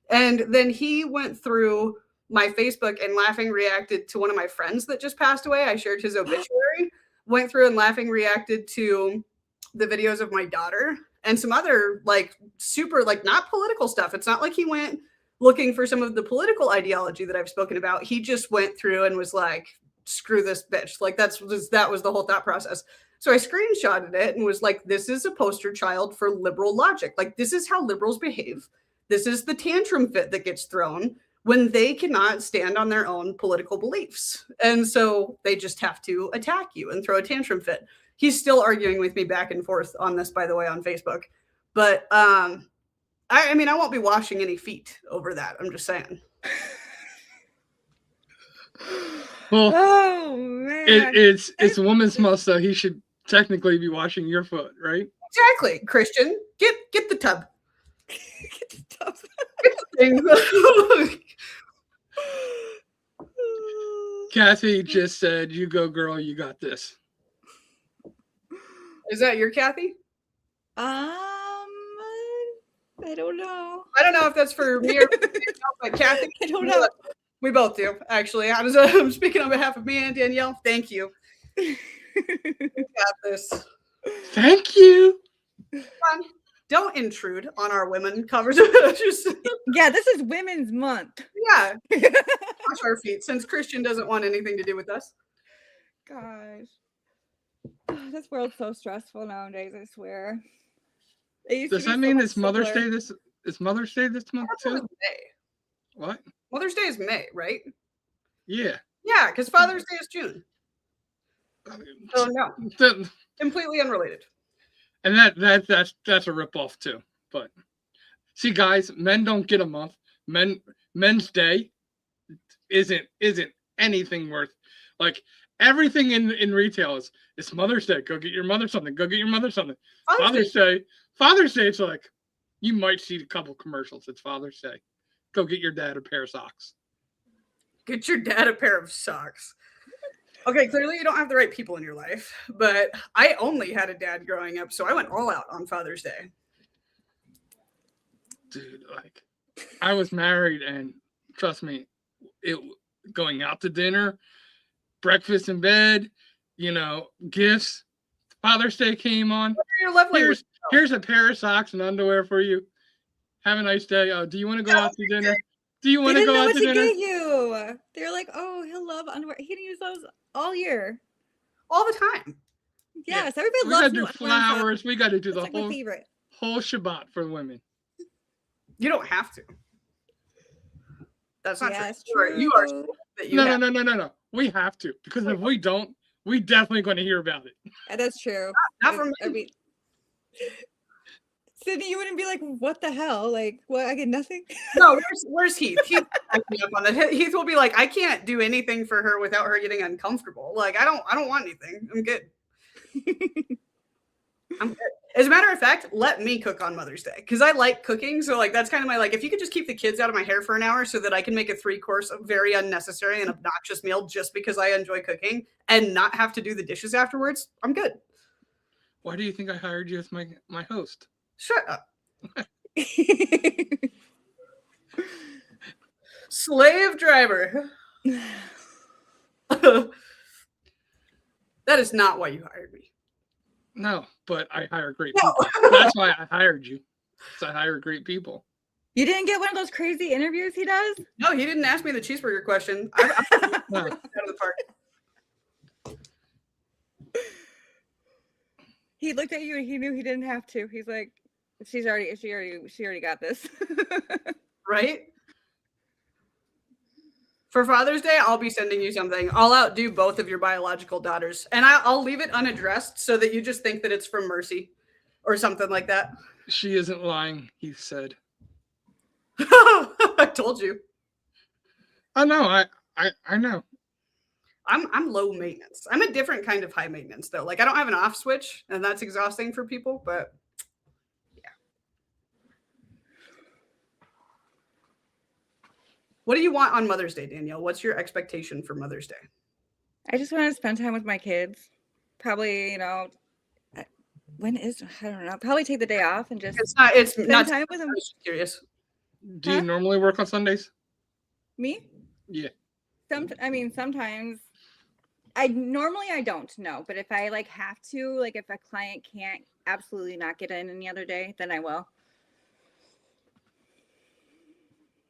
And then he went through my Facebook and laughing reacted to one of my friends that just passed away. I shared his obituary, went through and laughing reacted to the videos of my daughter and some other like super like not political stuff. It's not like he went looking for some of the political ideology that I've spoken about. He just went through and was like, screw this bitch. Like that was the whole thought process. So I screenshotted it and was like, this is a poster child for liberal logic. Like, this is how liberals behave. This is the tantrum fit that gets thrown when they cannot stand on their own political beliefs. And so they just have to attack you and throw a tantrum fit. He's still arguing with me back and forth on this, by the way, on Facebook. But I mean, I won't be washing any feet over that. I'm just saying. Well, oh man, it's a woman's month, so he should technically be washing your foot, right? Exactly, Christian. Get the tub. Get the tub. Get the thing. Kathy just said, "You go, girl. You got this." Is that your Kathy? I don't know. I don't know if that's for me or but Kathy. I don't know. We both do, actually. I'm speaking on behalf of me and Danielle. Thank you. We got this. Thank you. Don't intrude on our women covers. Yeah, this is Women's Month. Yeah. Wash our feet since Christian doesn't want anything to do with us. Gosh. Oh, this world's so stressful nowadays, I swear. Does that mean it's Mother's Day this? Is Mother's Day this month too? May. What? Mother's Day is May, right? Yeah. Yeah, because Father's Day is June. So no, completely unrelated. And that's a ripoff too. But see, guys, men don't get a month. Men's Day isn't anything worth. Like everything in retail is it's Mother's Day. Go get your mother something. Go get your mother something. Father's Day. It's like you might see a couple commercials. It's Father's Day. Go get your dad a pair of socks. Get your dad a pair of socks. Okay, clearly you don't have the right people in your life, but I only had a dad growing up, so I went all out on Father's Day. Dude, like I was married, and trust me, it going out to dinner, breakfast in bed, gifts. Father's Day came on. What are your love languages? Here's a pair of socks and underwear for you. Have a nice day. Do you want to go out to dinner? Do you want to go out to dinner? Get you. They're like, oh, he'll love underwear. He can use those all year, all the time. Yes, everybody loves. We got to do flowers. We got to do the whole Shabbat for women. You don't have to. That's not true. You are. No. We have to, because if we don't, we definitely going to hear about it. That's true. Not from me. I mean, Sydney, you wouldn't be like, what the hell? Like, what? I get nothing? No, where's Heath? Heath will be like, I can't do anything for her without her getting uncomfortable. Like, I don't want anything. I'm good. I'm good. As a matter of fact, let me cook on Mother's Day because I like cooking. So like, that's kind of my, like, if you could just keep the kids out of my hair for an hour so that I can make a 3-course, very unnecessary and obnoxious meal just because I enjoy cooking and not have to do the dishes afterwards, I'm good. Why do you think I hired you as my host? Shut up. Slave driver. That is not why you hired me. No, but I hire great people. That's why I hired you. So I hire great people. You didn't get one of those crazy interviews he does? No, he didn't ask me the cheeseburger question. I'm out of the park. He looked at you and he knew he didn't have to. He's like, she already got this. Right? For Father's Day, I'll be sending you something. I'll outdo both of your biological daughters. And I'll leave it unaddressed so that you just think that it's from Mercy or something like that. She isn't lying, he said. I told you. I know. I know. I'm low maintenance. I'm a different kind of high maintenance, though. Like, I don't have an off switch, and that's exhausting for people, but yeah. What do you want on Mother's Day, Danielle? What's your expectation for Mother's Day? I just want to spend time with my kids. Probably, when is, I don't know, probably take the day off and just it's not time with them. I was just curious. Do you normally work on Sundays? Me? Yeah. Sometimes. I don't know, but if I have to, if a client can't absolutely not get in any other day, then I will.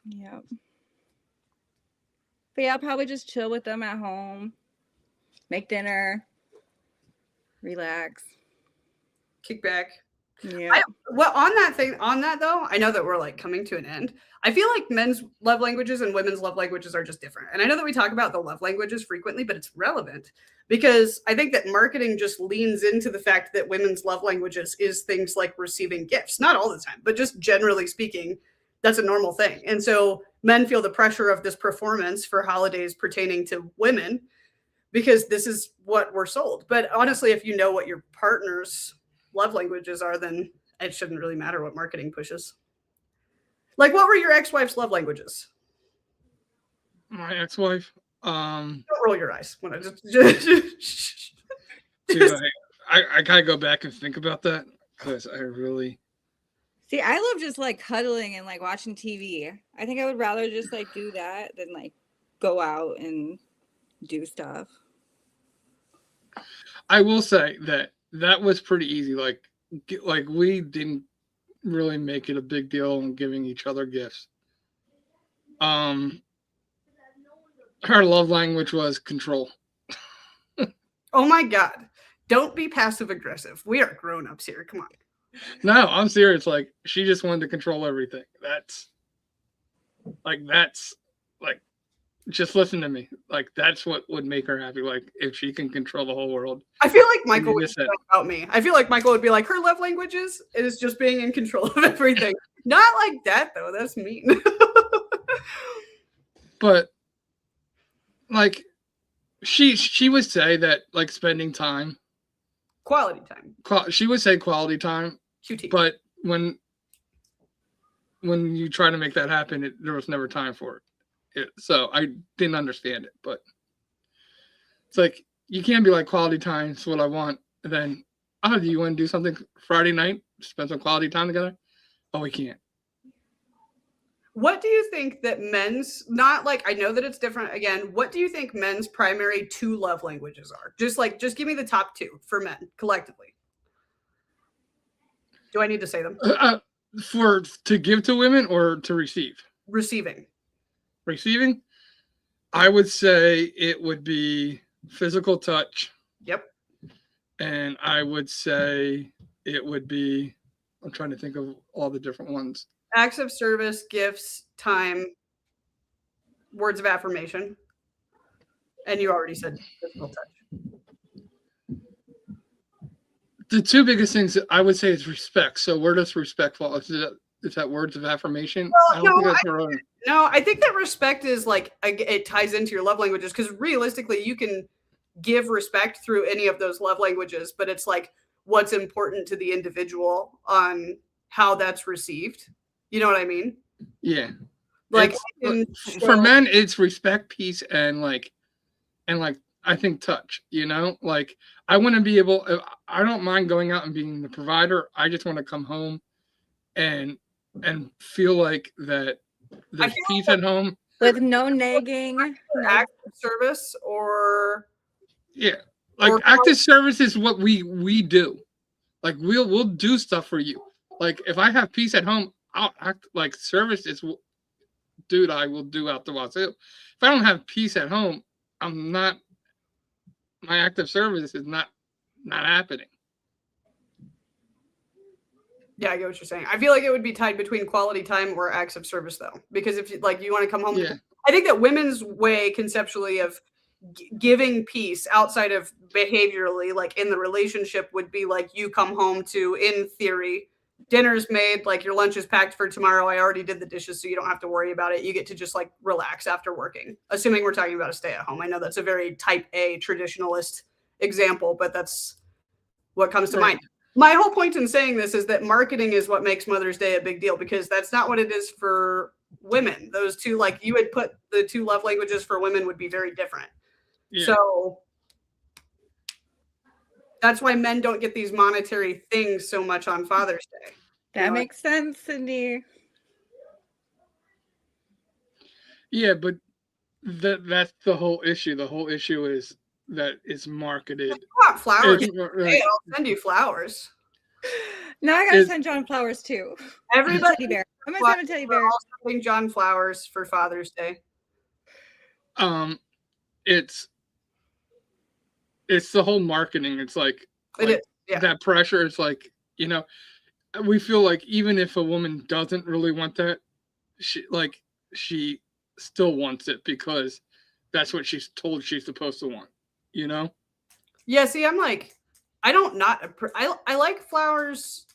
Yeah. But yeah, I'll probably just chill with them at home, make dinner, relax, kick back. Yeah. On that though, I know that we're coming to an end. I feel like men's love languages and women's love languages are just different. And I know that we talk about the love languages frequently, but it's relevant because I think that marketing just leans into the fact that women's love languages is things like receiving gifts, not all the time, but just generally speaking, that's a normal thing. And so men feel the pressure of this performance for holidays pertaining to women because this is what we're sold. But honestly, if you know what your partner's love languages are, then it shouldn't really matter what marketing pushes. What were your ex-wife's love languages? My ex-wife? Don't roll your eyes. When I just... Dude, I gotta go back and think about that because I really... See, I love just cuddling and watching TV. I think I would rather just do that than go out and do stuff. I will say that was pretty easy. We didn't really make it a big deal in giving each other gifts. Her love language was control. Oh my God. Don't be passive aggressive. We are grown-ups here. Come on. No, I'm serious. Like, she just wanted to control everything. That's just listen to me. Like, that's what would make her happy. Like, if she can control the whole world. I feel like Michael would say about me. I feel like Michael would be like, her love languages is just being in control of everything. Not like that though. That's mean. But like, she would say that, like, spending time, quality time. She would say quality time. QT. But when you try to make that happen, there was never time for it. So I didn't understand it. But it's like, you can't be like, quality time is what I want. And then, oh, do you want to do something Friday night? Spend some quality time together? Oh, we can't. What do you think that men's, not like, I know that it's different again, what do you think men's primary 2 love languages are? Just give me the top 2 for men collectively. Do I need to say them? To give to women or to receive? Receiving. I would say it would be physical touch. Yep. And I would say it would be, I'm trying to think of all the different ones. Acts of service, gifts, time, words of affirmation. And you already said physical touch. The 2 biggest things that I would say is respect. So where does respect fall? Is that words of affirmation? No, I think that respect is like, it ties into your love languages, because realistically you can give respect through any of those love languages, but it's like what's important to the individual on how that's received. You know what I mean? Yeah. Like, for men, it's respect, peace, and I think touch. You know, like, I want to be able. I don't mind going out and being the provider. I just want to come home and feel like that there's peace at home with no nagging, active service, or like active service is what we do. Like, we'll do stuff for you. Like, if I have peace at home, I'll act like service is, dude, I will do out the wazoo. If I don't have peace at home, my active service is not happening. Yeah, I get what you're saying. I feel like it would be tied between quality time or acts of service, though, because if you want to come home, I think that women's way conceptually of giving peace outside of behaviorally, like in the relationship, would be like, you come home to, in theory, dinner's made, like your lunch is packed for tomorrow. I already did the dishes, so you don't have to worry about it. You get to just like relax after working, assuming we're talking about a stay at home. I know that's a very type A traditionalist example, but that's what comes to mind. My whole point in saying this is that marketing is what makes Mother's Day a big deal, because that's not what it is for women. Those 2, like, you would put the 2 love languages for women would be very different. Yeah. So that's why men don't get these monetary things so much on Father's Day. That makes sense, Cindy. Yeah, but that's the whole issue. The whole issue is that it's marketed. You want flowers? Hey, I'll send you flowers. No, I gotta send John flowers too. Everybody, teddy bear. I'm gonna send a teddy bear. We're all sending John flowers for Father's Day. It's the whole marketing. It's like that pressure. It's like, we feel like even if a woman doesn't really want that, she still wants it because that's what she's told she's supposed to want, Yeah, see, I'm like, I like flowers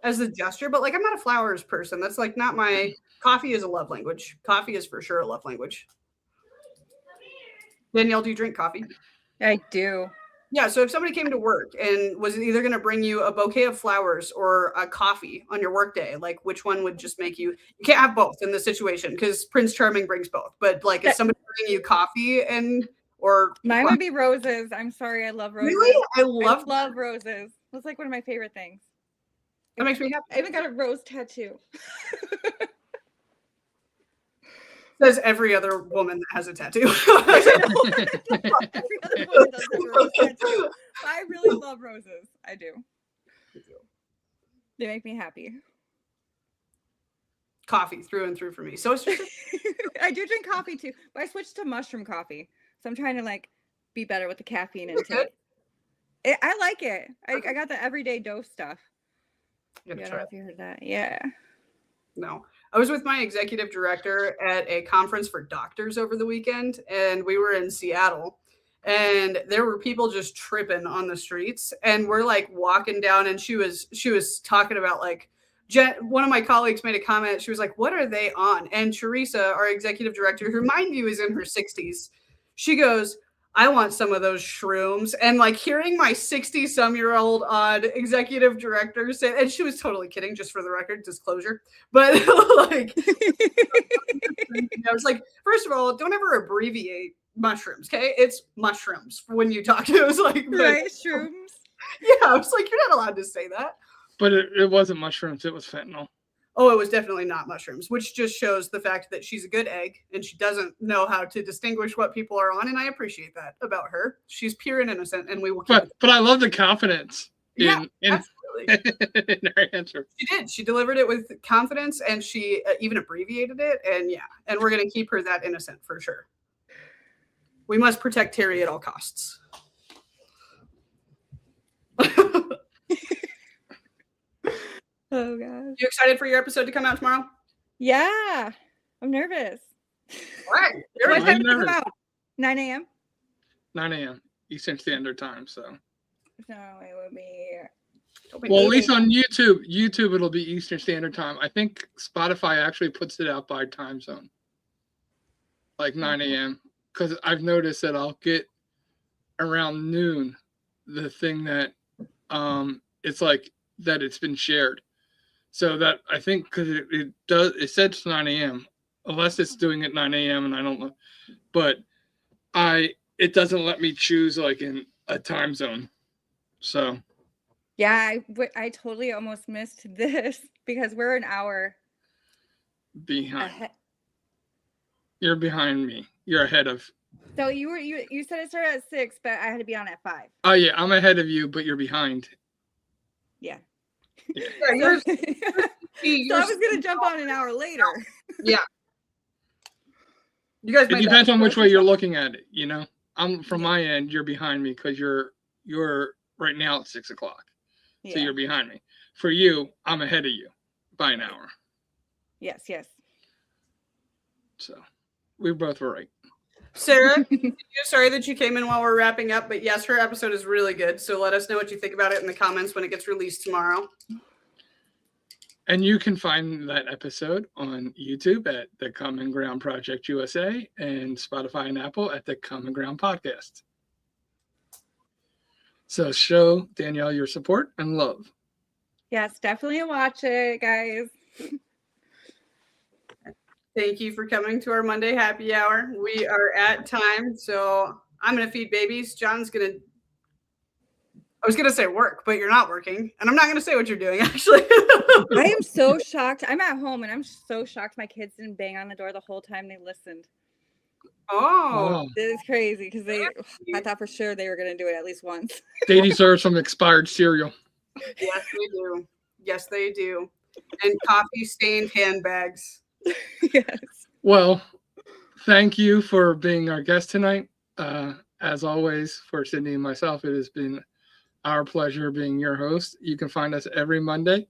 as a gesture, but like, I'm not a flowers person. That's like not my, coffee is a love language. Coffee is for sure a love language. Danielle, do you drink coffee? I do. Yeah, so if somebody came to work and was either going to bring you a bouquet of flowers or a coffee on your work day, like, which one would just make you can't have both in this situation, because Prince Charming brings both. But like, if somebody bringing you coffee mine would be roses. I'm sorry, I love roses. Really? I love roses. It's like one of my favorite things. That makes me happy. I even got a rose tattoo. Says every other woman that has a tattoo. Every other woman does have a rose tattoo. I really love roses. I do. They make me happy. Coffee through and through for me. So it's just I do drink coffee too, but I switched to mushroom coffee. So I'm trying to like be better with the caffeine intake. I like it. I got the everyday dose stuff. I don't know if you heard that. Yeah. No. I was with my executive director at a conference for doctors over the weekend, and we were in Seattle, and there were people just tripping on the streets, and we're like walking down, and she was talking about like one of my colleagues made a comment. She was like, "What are they on?" And Teresa, our executive director, who mind you is in her 60s, she goes, "I want some of those shrooms." And like hearing my 60-some-year-old odd executive director say, and she was totally kidding, just for the record, disclosure. But like, I was like, first of all, don't ever abbreviate mushrooms, okay? It's mushrooms when you talk to it. Was like, right, shrooms. Yeah, I was like, you're not allowed to say that. But it wasn't mushrooms, it was fentanyl. Oh, it was definitely not mushrooms, which just shows the fact that she's a good egg and she doesn't know how to distinguish what people are on. And I appreciate that about her. She's pure and innocent, and we will keep but I love the confidence in her answer. She did. She delivered it with confidence, and she even abbreviated it. And yeah, and we're going to keep her that innocent for sure. We must protect Terry at all costs. Oh gosh. You excited for your episode to come out tomorrow? Yeah. I'm nervous. Right. What time does it come out? 9 a.m.? 9 a.m. Eastern Standard Time, so. No, it would be. Well, at least on YouTube it'll be Eastern Standard Time. I think Spotify actually puts it out by time zone. Like 9 a.m. Because I've noticed that I'll get around noon the thing that it's like that it's been shared. So that I think because it said it's 9 a.m. unless it's doing it 9 a.m. and I don't know, but it doesn't let me choose like in a time zone. So yeah, I totally almost missed this because we're an hour behind. You're behind me. You're ahead of. So you said it started at 6, but I had to be on at 5. Oh yeah, I'm ahead of you, but you're behind. Yeah. Yeah. So I was gonna jump on an hour later. Yeah. You guys. It depends on which way you're looking at it. You know, I'm from my end. You're behind me because you're right now at 6 o'clock. Yeah. So you're behind me. For you, I'm ahead of you by an hour. Yes. So we both were right. Sarah, sorry that you came in while we're wrapping up, but yes, her episode is really good. So let us know what you think about it in the comments when it gets released tomorrow. And you can find that episode on YouTube at The Common Ground Project USA and Spotify and Apple at The Common Ground Podcast. So show Danielle your support and love. Yes, definitely watch it, guys. Thank you for coming to our Monday happy hour. We are at time, so I'm going to feed babies. John's going to, I was going to say work, but you're not working. And I'm not going to say what you're doing, actually. I am so shocked. I'm at home, and I'm so shocked my kids didn't bang on the door the whole time they listened. Oh. This is crazy because I thought for sure they were going to do it at least once. They deserve some expired cereal. Yes, they do. Yes, they do. And coffee-stained handbags. Yes. Well, thank you for being our guest tonight. As always, for Sydney and myself, it has been our pleasure being your host. You can find us every Monday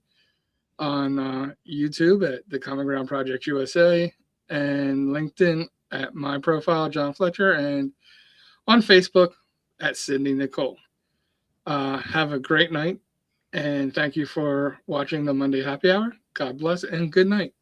on YouTube at The Common Ground Project USA and LinkedIn at my profile, John Fletcher, and on Facebook at Sydney Nicole. Have a great night, and thank you for watching the Monday Happy Hour. God bless and good night.